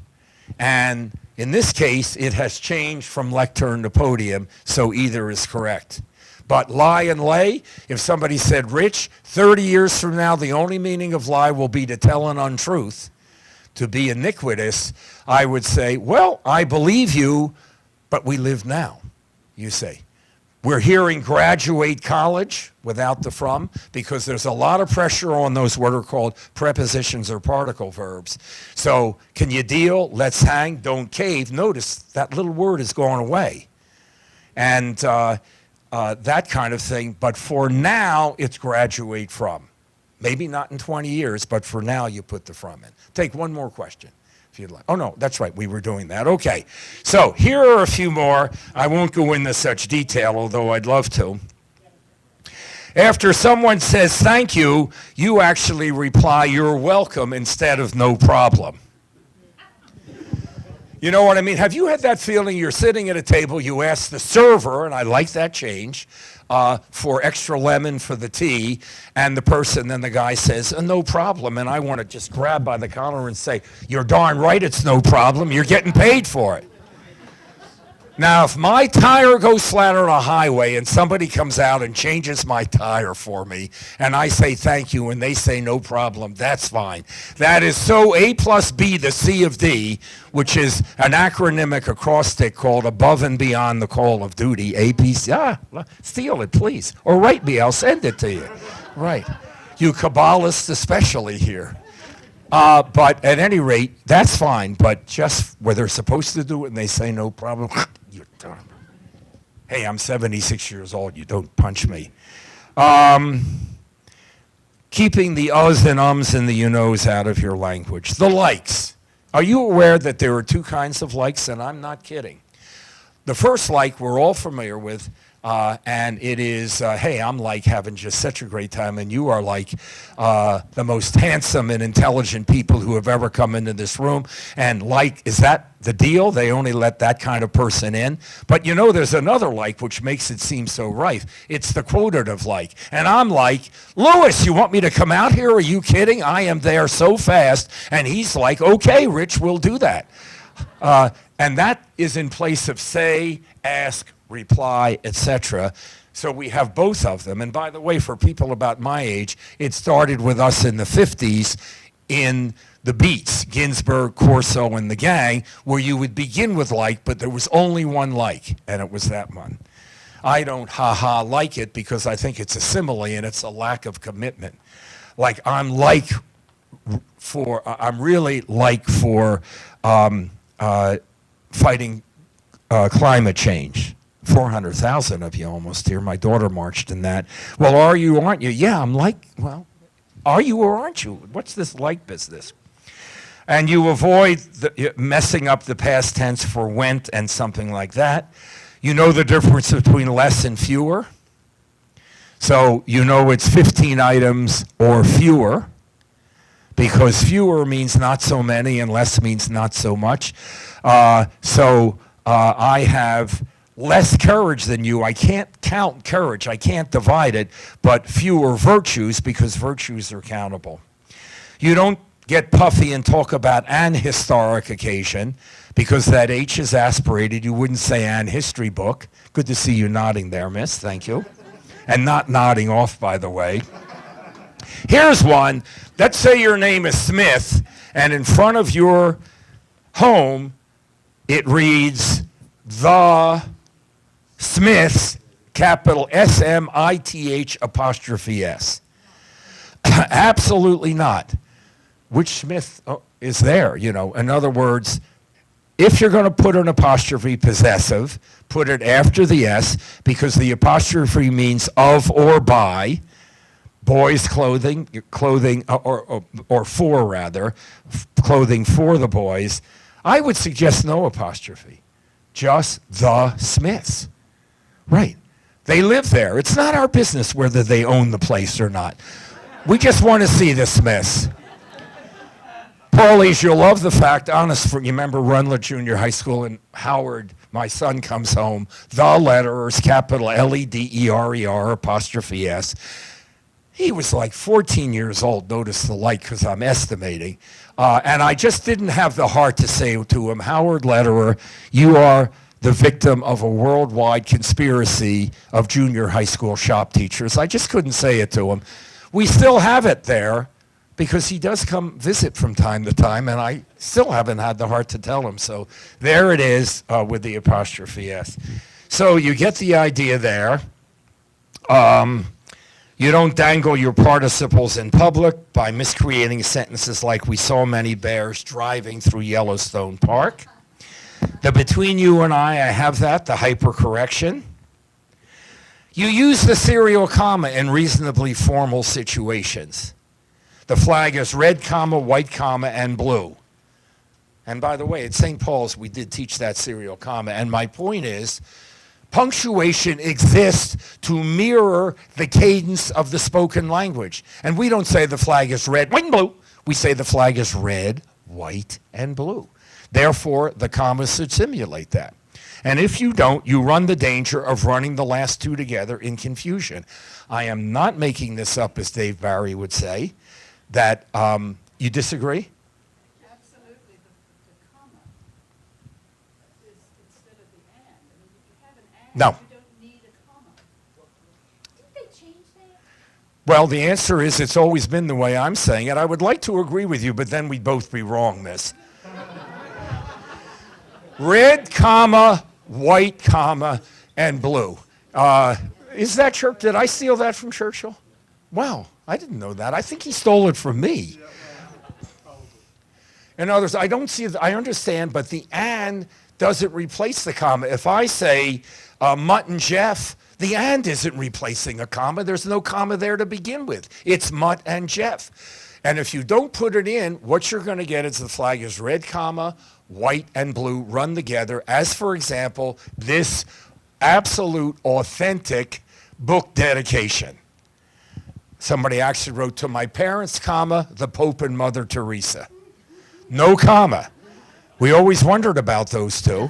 Speaker 3: And in this case, it has changed from lectern to podium, so either is correct. But lie and lay, if somebody said, Rich, 30 years from now, the only meaning of lie will be to tell an untruth, to be iniquitous, I would say, well, I believe you, but we live now, you say. We're hearing graduate college without the from, because there's a lot of pressure on those what are called prepositions or particle verbs. So can you deal? Let's hang, don't cave. Notice that little word is going away. And that kind of thing. But for now, it's graduate from. Maybe not in 20 years, but for now, you put the from in. Take one more question, if you'd like. Oh, no, that's right. We were doing that. Okay. So here are a few more. I won't go into such detail, although I'd love to. After someone says thank you, you actually reply, you're welcome, instead of no problem. You know what I mean? Have you had that feeling you're sitting at a table, you ask the server, and I like that change, for extra lemon for the tea, and then the guy says, no problem, and I want to just grab by the collar and say, you're darn right it's no problem, you're getting paid for it. Now, if my tire goes flat on a highway and somebody comes out and changes my tire for me, and I say thank you and they say no problem, that's fine. That is so A plus B, the C of D, which is an acronymic acrostic called Above and Beyond the Call of Duty, APC. Steal it, please. Or write me, I'll send it to you. Right. You Kabbalists especially here. But at any rate, that's fine, but just where they're supposed to do it and they say no problem, you're done. Hey, I'm 76 years old, you don't punch me. Keeping the uhs and ums and the you knows out of your language. The likes. Are you aware that there are two kinds of likes? And I'm not kidding. The first like we're all familiar with, and it is, hey, I'm like having just such a great time, and you are like the most handsome and intelligent people who have ever come into this room. And like, is that the deal? They only let that kind of person in. But you know, there's another like which makes it seem so rife. It's the quotative like. And I'm like, Louis, you want me to come out here? Are you kidding? I am there so fast. And he's like, okay, Rich, we'll do that. And that is in place of say, ask, reply, etc. So we have both of them. And by the way, for people about my age, it started with us in the 50s in the Beats, Ginsberg, Corso, and the gang, where you would begin with like, but there was only one like, and it was that one. I don't like it because I think it's a simile and it's a lack of commitment. Like I'm really like for fighting climate change. 400,000 of you almost here. My daughter marched in that. Well, are you, aren't you? Yeah, I'm like, well, are you or aren't you? What's this like business? And you avoid messing up the past tense for went and something like that. You know the difference between less and fewer. So you know it's 15 items or fewer, because fewer means not so many and less means not so much. I have less courage than you. I can't count courage. I can't divide it, but fewer virtues because virtues are countable. You don't get puffy and talk about an historic occasion, because that H is aspirated. You wouldn't say an history book. Good to see you nodding there, miss. Thank you. And not nodding off, by the way. Here's one. Let's say your name is Smith, and in front of your home, it reads, The Smiths, capital S-M-I-T-H apostrophe S. Absolutely not. Which Smith is there, you know? In other words, if you're going to put an apostrophe, possessive, put it after the S, because the apostrophe means of or by. Boys' clothing, or for rather, clothing for the boys. I would suggest no apostrophe, just the Smiths. Right. They live there. It's not our business whether they own the place or not. We just want to see the Smiths. Paulies, you'll love the fact, honest, you remember Runlet Junior High School in Howard, my son comes home, the Lederers, capital L-E-D-E-R-E-R, apostrophe S. He was like 14 years old, notice the light because I'm estimating. And I just didn't have the heart to say to him, Howard Lederer, you are the victim of a worldwide conspiracy of junior high school shop teachers. I just couldn't say it to him. We still have it there because he does come visit from time to time, and I still haven't had the heart to tell him. So there it is with the apostrophe S. So you get the idea there. You don't dangle your participles in public by miscreating sentences like we saw many bears driving through Yellowstone Park. The between you and I have that, the hypercorrection. You use the serial comma in reasonably formal situations. The flag is red comma, white comma, and blue. And by the way, at St. Paul's, we did teach that serial comma. And my point is, punctuation exists to mirror the cadence of the spoken language. And we don't say the flag is red, white, and blue. We say the flag is red, white, and blue. Therefore, the commas should simulate that. And if you don't, you run the danger of running the last two together in confusion. I am not making this up, as Dave Barry would say, that you disagree?
Speaker 4: Absolutely. The comma is instead of the and. I mean, if you have an and,
Speaker 3: No.
Speaker 4: you don't need a comma. Didn't they change that?
Speaker 3: Well, the answer is it's always been the way I'm saying it. I would like to agree with you, but then we'd both be wrong, miss. Red, comma, white, comma, and blue. Is that Churchill? Did I steal that from Churchill? Wow, I didn't know that. I think he stole it from me. In other words, I don't see, I understand, but the and doesn't replace the comma. If I say Mutt and Jeff, the and isn't replacing a comma. There's no comma there to begin with. It's Mutt and Jeff. And if you don't put it in, what you're going to get is the flag is red, comma, white, and blue run together, as, for example, this absolute, authentic book dedication. Somebody actually wrote, to my parents, comma, the Pope and Mother Teresa. No comma. We always wondered about those two.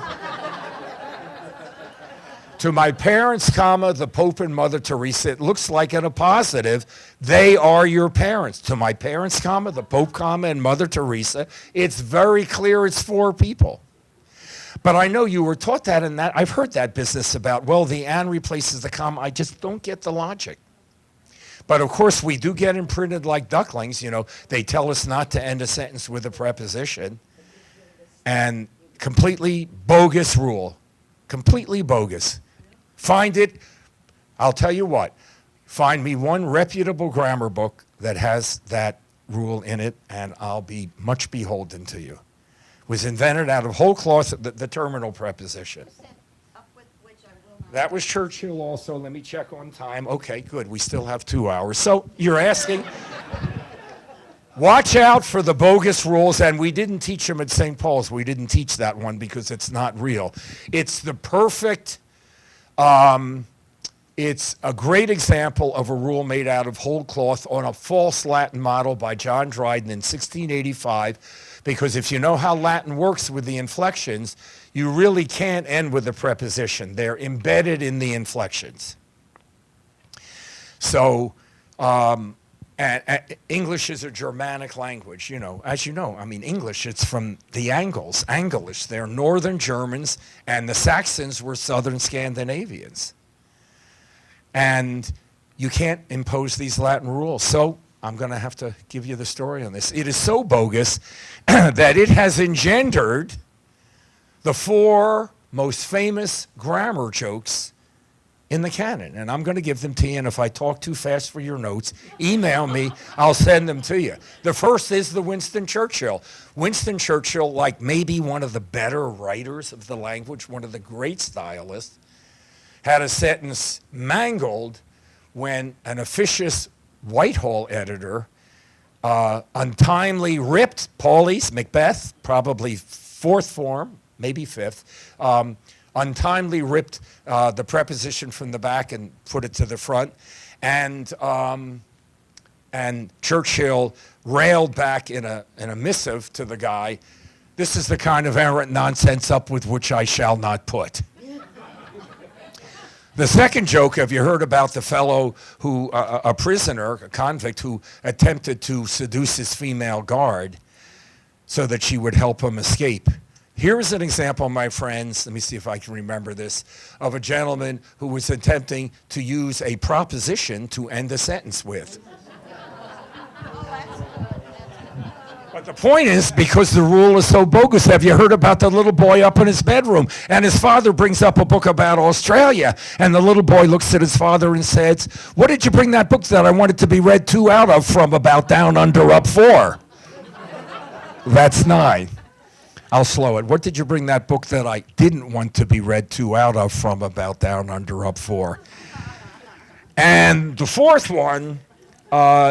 Speaker 3: To my parents, comma, the Pope and Mother Teresa. It looks like in a positive. They are your parents. To my parents, comma, the Pope, comma, and Mother Teresa. It's very clear it's four people. But I know you were taught that and that. I've heard that business about, well, the and replaces the comma. I just don't get the logic. But of course, we do get imprinted like ducklings. You know, they tell us not to end a sentence with a preposition. And completely bogus rule. Completely bogus. Find it, I'll tell you what, find me one reputable grammar book that has that rule in it, and I'll be much beholden to you. It was invented out of whole cloth, the terminal preposition. That was Churchill also. Let me check on time. Okay, good. We still have 2 hours. So you're asking, watch out for the bogus rules, and we didn't teach them at St. Paul's. We didn't teach that one because it's not real. It's the perfect, it's a great example of a rule made out of whole cloth on a false Latin model by John Dryden in 1685, because if you know how Latin works with the inflections, you really can't end with a preposition. They're embedded in the inflections. So And English is a Germanic language, as you know. I mean, English, it's from the Angles, Anglish. They're northern Germans, and the Saxons were southern Scandinavians. And you can't impose these Latin rules. So I'm going to have to give you the story on this. It is so bogus that it has engendered the 4 most famous grammar jokes in the canon, and I'm going to give them to you, and if I talk too fast for your notes, email me, I'll send them to you. The first is the Winston Churchill. Winston Churchill, like maybe one of the better writers of the language, one of the great stylists, had a sentence mangled when an officious Whitehall editor untimely ripped Pauly's Macbeth, probably 4th form, maybe 5th, untimely ripped the preposition from the back and put it to the front, and Churchill railed back in a missive to the guy, "This is the kind of errant nonsense up with which I shall not put." The second joke, have you heard about the fellow who, a prisoner, a convict, who attempted to seduce his female guard so that she would help him escape? Here is an example, my friends, let me see if I can remember this, of a gentleman who was attempting to use a proposition to end a sentence with. But the point is, because the rule is so bogus, have you heard about the little boy up in his bedroom? And his father brings up a book about Australia. And the little boy looks at his father and says, "What did you bring that book that I wanted to be read 2 out of from about down under up 4? That's 9. I'll slow it. What did you bring that book that I didn't want to be read 2 out of from about down under up 4? And the fourth one,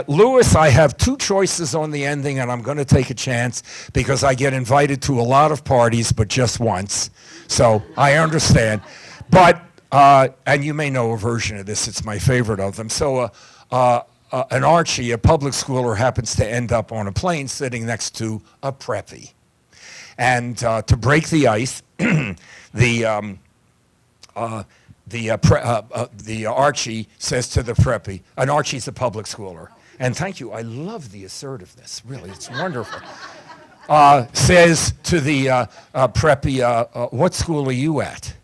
Speaker 3: Lewis, I have 2 choices on the ending, and I'm going to take a chance because I get invited to a lot of parties, but just once. So I understand. But, and you may know a version of this. It's my favorite of them. So an Archie, a public schooler, happens to end up on a plane sitting next to a preppy. And to break the ice, the Archie says to the preppy, and Archie's a public schooler, and thank you, I love the assertiveness, really, it's wonderful. Says to the preppy, "What school are you at?"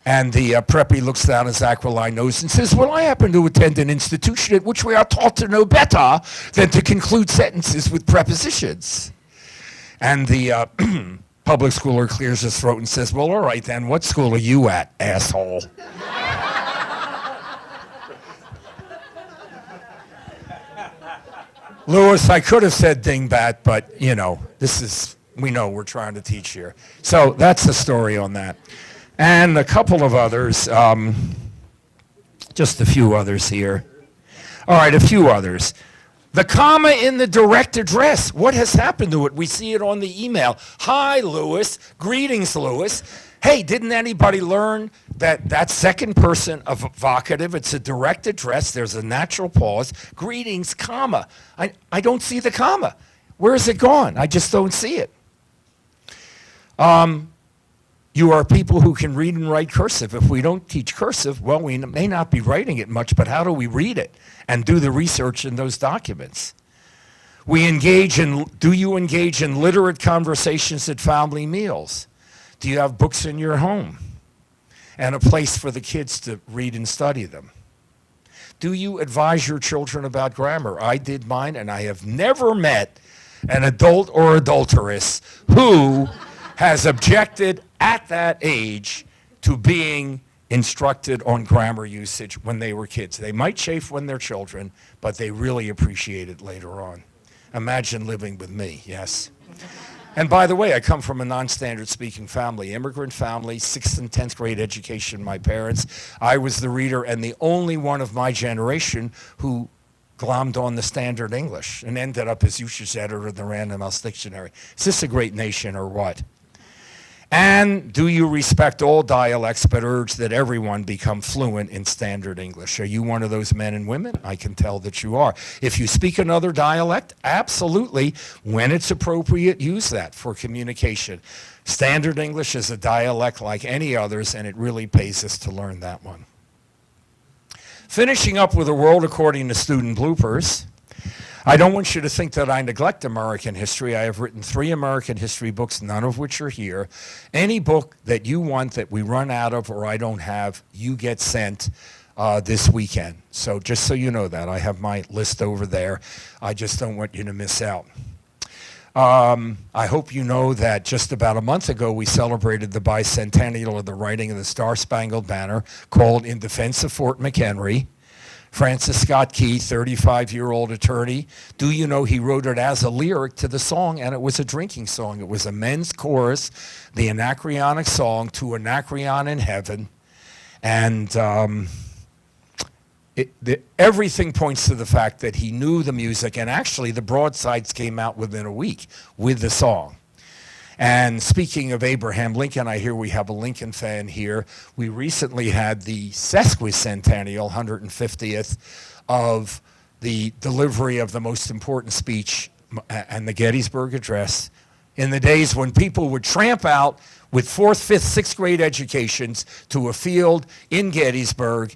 Speaker 3: And the preppy looks down his aquiline nose and says, "Well, I happen to attend an institution at which we are taught to know better than to conclude sentences with prepositions." And the public schooler clears his throat and says, "Well, all right then, what school are you at, asshole?" Lewis, I could have said dingbat, but, we know we're trying to teach here. So that's the story on that. And a couple of others, just a few others here. All right, a few others. The comma in the direct address, what has happened to it? We see it on the email. "Hi, Lewis. Greetings, Lewis. Hey, didn't anybody learn that second person of vocative, it's a direct address, there's a natural pause, greetings, comma. I don't see the comma. Where is it gone? I just don't see it." You are people who can read and write cursive. If we don't teach cursive, well, we may not be writing it much, but how do we read it and do the research in those documents? Do you engage in literate conversations at family meals? Do you have books in your home and a place for the kids to read and study them? Do you advise your children about grammar? I did mine, and I have never met an adult or adulteress who has objected at that age to being instructed on grammar usage when they were kids. They might chafe when they're children, but they really appreciate it later on. Imagine living with me, yes. And by the way, I come from a non-standard speaking family, immigrant family, 6th and 10th grade education, my parents. I was the reader and the only one of my generation who glommed on the standard English and ended up as usage editor of the Random House Dictionary. Is this a great nation or what? And do you respect all dialects but urge that everyone become fluent in standard English? Are you one of those men and women? I can tell that you are. If you speak another dialect, absolutely, when it's appropriate, use that for communication. Standard English is a dialect like any others, and it really pays us to learn that one. Finishing up with the world according to student bloopers. I don't want you to think that I neglect American history. I have written 3 American history books, none of which are here. Any book that you want that we run out of or I don't have, you get sent this weekend. So just so you know that, I have my list over there. I just don't want you to miss out. I hope you know that just about a month ago we celebrated the bicentennial of the writing of the Star-Spangled Banner, called In Defense of Fort McHenry. Francis Scott Key, 35-year-old attorney. Do you know he wrote it as a lyric to the song, and it was a drinking song. It was a men's chorus, the Anacreonic song, To Anacreon in Heaven. And everything points to the fact that he knew the music, and actually the broadsides came out within a week with the song. And speaking of Abraham Lincoln, I hear we have a Lincoln fan here. We recently had the sesquicentennial, 150th, of the delivery of the most important speech and the Gettysburg Address, in the days when people would tramp out with 4th, 5th, 6th grade educations to a field in Gettysburg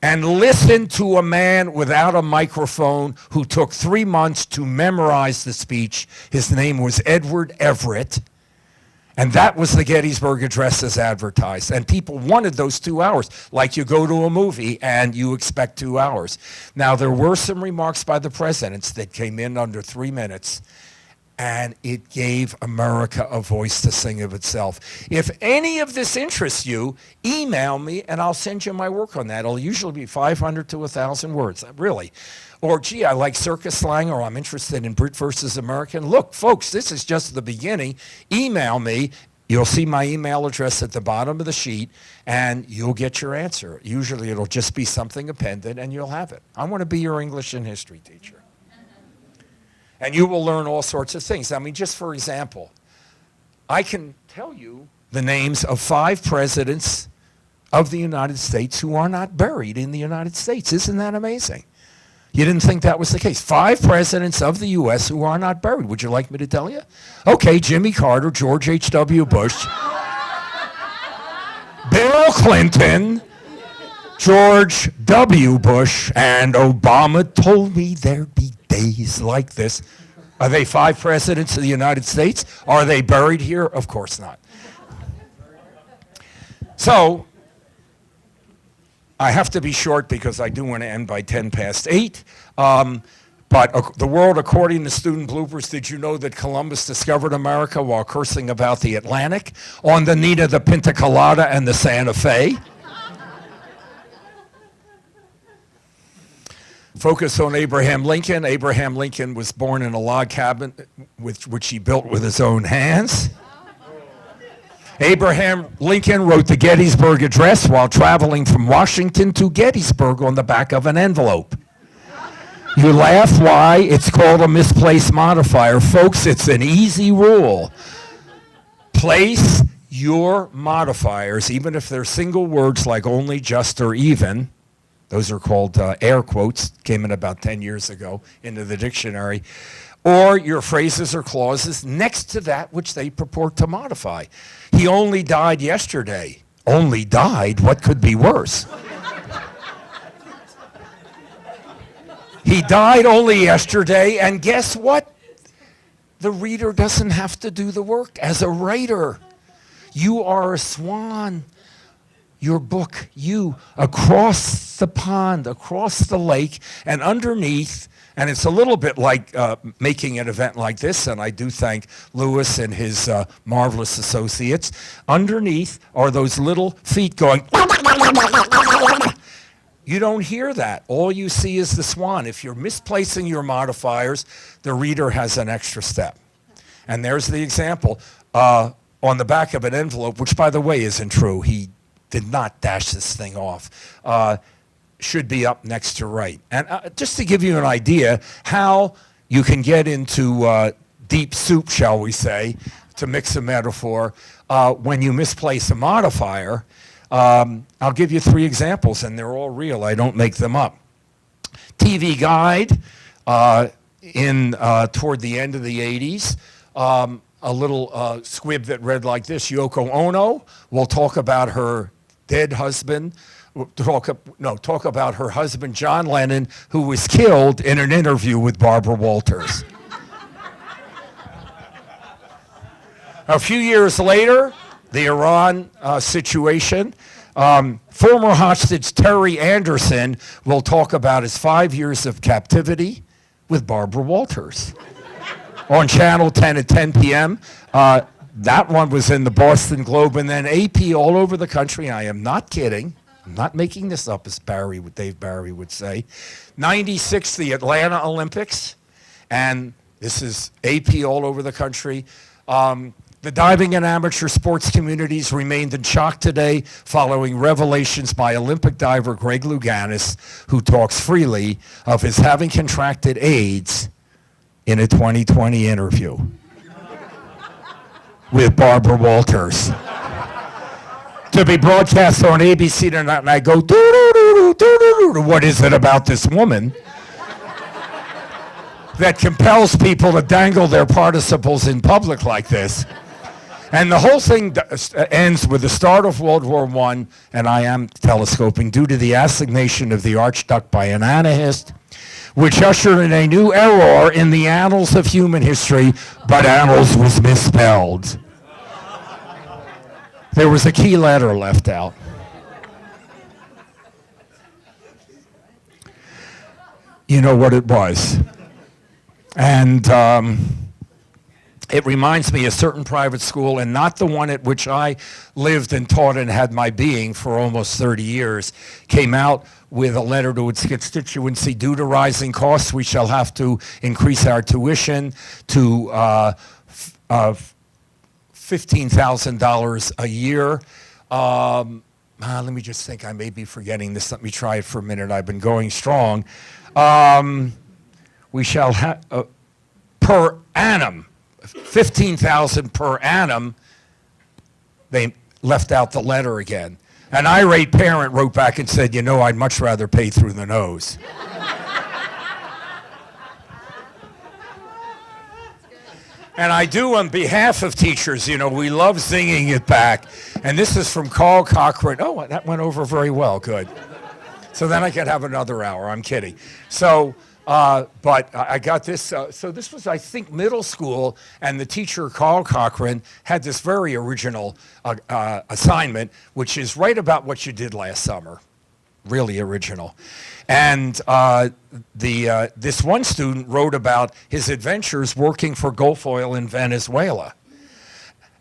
Speaker 3: and listen to a man without a microphone who took 3 months to memorize the speech. His name was Edward Everett. And that was the Gettysburg Address as advertised. And people wanted those 2 hours, like you go to a movie and you expect 2 hours. Now, there were some remarks by the presidents that came in under 3 minutes, and it gave America a voice to sing of itself. If any of this interests you, email me and I'll send you my work on that. It'll usually be 500 to 1,000 words, really. Or, gee, I like circus slang, or I'm interested in Brit versus American. Look, folks, this is just the beginning. Email me. You'll see my email address at the bottom of the sheet, and you'll get your answer. Usually it'll just be something appended, and you'll have it. I want to be your English and history teacher. And you will learn all sorts of things. I mean, just for example, I can tell you the names of 5 presidents of the United States who are not buried in the United States. Isn't that amazing? You didn't think that was the case. 5 presidents of the U.S. who are not buried. Would you like me to tell you? Okay, Jimmy Carter, George H.W. Bush, Bill Clinton, George W. Bush, and Obama told me there'd be days like this. Are they 5 presidents of the United States? Are they buried here? Of course not. So, I have to be short because I do want to end by 10 past 8. But the world according to student bloopers, did you know that Columbus discovered America while cursing about the Atlantic on the Nina, the Pinta Colada, and the Santa Fe? Focus on Abraham Lincoln. Abraham Lincoln was born in a log cabin which he built with his own hands. Abraham Lincoln wrote the Gettysburg Address while traveling from Washington to Gettysburg on the back of an envelope. You laugh, why? It's called a misplaced modifier. Folks, it's an easy rule. Place your modifiers, even if they're single words like only, just, or even. Those are called air quotes, came in about 10 years ago into the dictionary. Or your phrases or clauses next to that which they purport to modify. He only died yesterday. Only died? What could be worse? He died only yesterday, and guess what? The reader doesn't have to do the work. As a writer, you are a swan. Your book, you, across the pond, across the lake, and underneath, and it's a little bit like making an event like this, and I do thank Lewis and his marvelous associates. Underneath are those little feet going, you don't hear that. All you see is the swan. If you're misplacing your modifiers, the reader has an extra step. And there's the example on the back of an envelope, which, by the way, isn't true. He did not dash this thing off. Should be up next to right. And just to give you an idea how you can get into deep soup, shall we say, to mix a metaphor, when you misplace a modifier, I'll give you 3 examples, and they're all real. I don't make them up. TV Guide, toward the end of the 80s, a little squib that read like this: Yoko Ono will talk about her dead husband talk about her husband, John Lennon, who was killed in an interview with Barbara Walters. A few years later, the Iran situation, former hostage Terry Anderson will talk about his 5 years of captivity with Barbara Walters on Channel 10 at 10 p.m. That one was in the Boston Globe, and then AP all over the country. I am not kidding. I'm not making this up, as Dave Barry would say. 96, the Atlanta Olympics, and this is AP all over the country. The diving and amateur sports communities remained in shock today following revelations by Olympic diver Greg Louganis, who talks freely of his having contracted AIDS in a 2020 interview with Barbara Walters. To be broadcast on ABC tonight, and I go, doo-doo-doo-doo-doo-doo-doo. What is it about this woman that compels people to dangle their participles in public like this? And the whole thing ends with the start of World War I, and I am telescoping, due to the assignation of the Archduke by an anarchist, which ushered in a new era in the annals of human history, but annals was misspelled. There was a key letter left out. You know what it was. And it reminds me of a certain private school, and not the one at which I lived and taught and had my being for almost 30 years, came out with a letter to its constituency. Due to rising costs, we shall have to increase our tuition to $15,000 a year. Let me just think. I may be forgetting this. Let me try it for a minute. I've been going strong. We shall have per annum, $15,000 per annum. They left out the letter again. An irate parent wrote back and said, "You know, I'd much rather pay through the nose." And I do, on behalf of teachers, you know, we love zinging it back. And this is from Carl Cochran. Oh, that went over very well. Good. So then I could have another hour. I'm kidding. So, but I got this. So this was, I think, middle school, and the teacher, Carl Cochran, had this very original assignment, which is right about what you did last summer. Really original. And this one student wrote about his adventures working for Gulf Oil in Venezuela.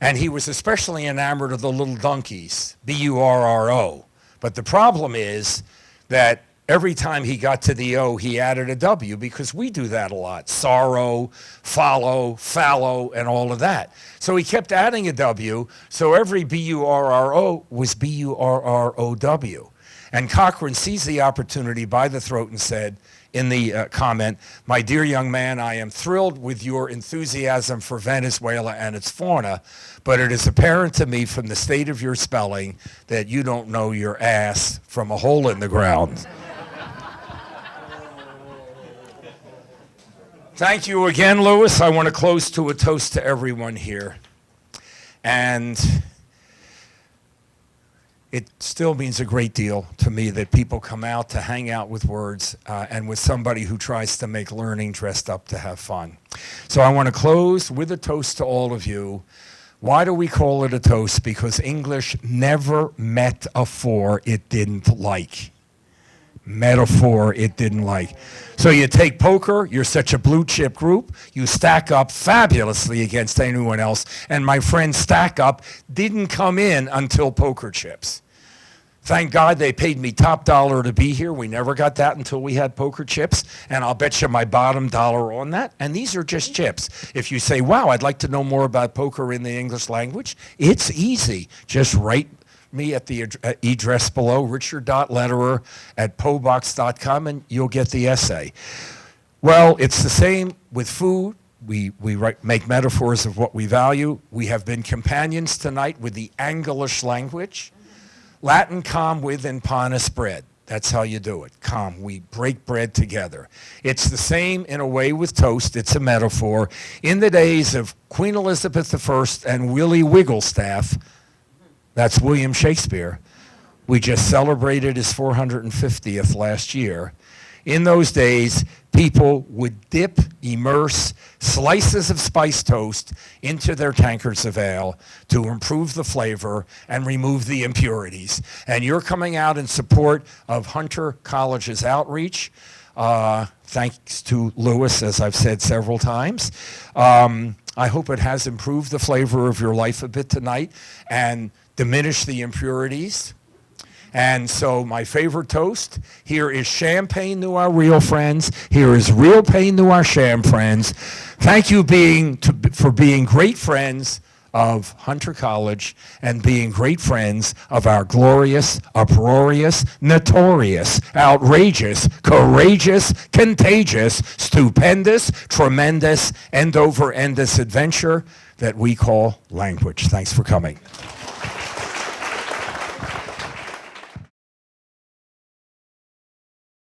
Speaker 3: And he was especially enamored of the little donkeys, B-U-R-R-O. But the problem is that every time he got to the O, he added a W, because we do that a lot. Sorrow, follow, fallow, and all of that. So he kept adding a W, so every B-U-R-R-O was B-U-R-R-O-W. And Cochran seized the opportunity by the throat and said in the comment, "My dear young man, I am thrilled with your enthusiasm for Venezuela and its fauna, but it is apparent to me from the state of your spelling that you don't know your ass from a hole in the ground." Thank you again, Louis. I want to close to a toast to everyone here. And it still means a great deal to me that people come out to hang out with words and with somebody who tries to make learning dressed up to have fun. So I want to close with a toast to all of you. Why do we call it a toast? Because English never metaphor it didn't like. Metaphor it didn't like. So you take poker, you're such a blue chip group, you stack up fabulously against anyone else, and my friend Stack Up didn't come in until poker chips. Thank God they paid me top dollar to be here. We never got that until we had poker chips, and I'll bet you my bottom dollar on that. And these are just chips. If you say, wow, I'd like to know more about poker in the English language, it's easy. Just write me at the address below, richard.lederer@pobox.com, and you'll get the essay. Well, it's the same with food. We make metaphors of what we value. We have been companions tonight with the Anglish language. Latin, com with, and panis bread. That's how you do it. Com, we break bread together. It's the same in a way with toast. It's a metaphor. In the days of Queen Elizabeth I and Willie Wigglestaff, that's William Shakespeare, We just celebrated his 450th last year. In those days, people would dip, immerse slices of spice toast into their tankards of ale to improve the flavor and remove the impurities. And you're coming out in support of Hunter College's outreach. Thanks to Lewis, as I've said several times. I hope it has improved the flavor of your life a bit tonight and diminished the impurities. And so my favorite toast, here is champagne to our real friends. Here is real pain to our sham friends. Thank you for being great friends of Hunter College and being great friends of our glorious, uproarious, notorious, outrageous, courageous, contagious, stupendous, tremendous, end-over-endless adventure that we call language. Thanks for coming.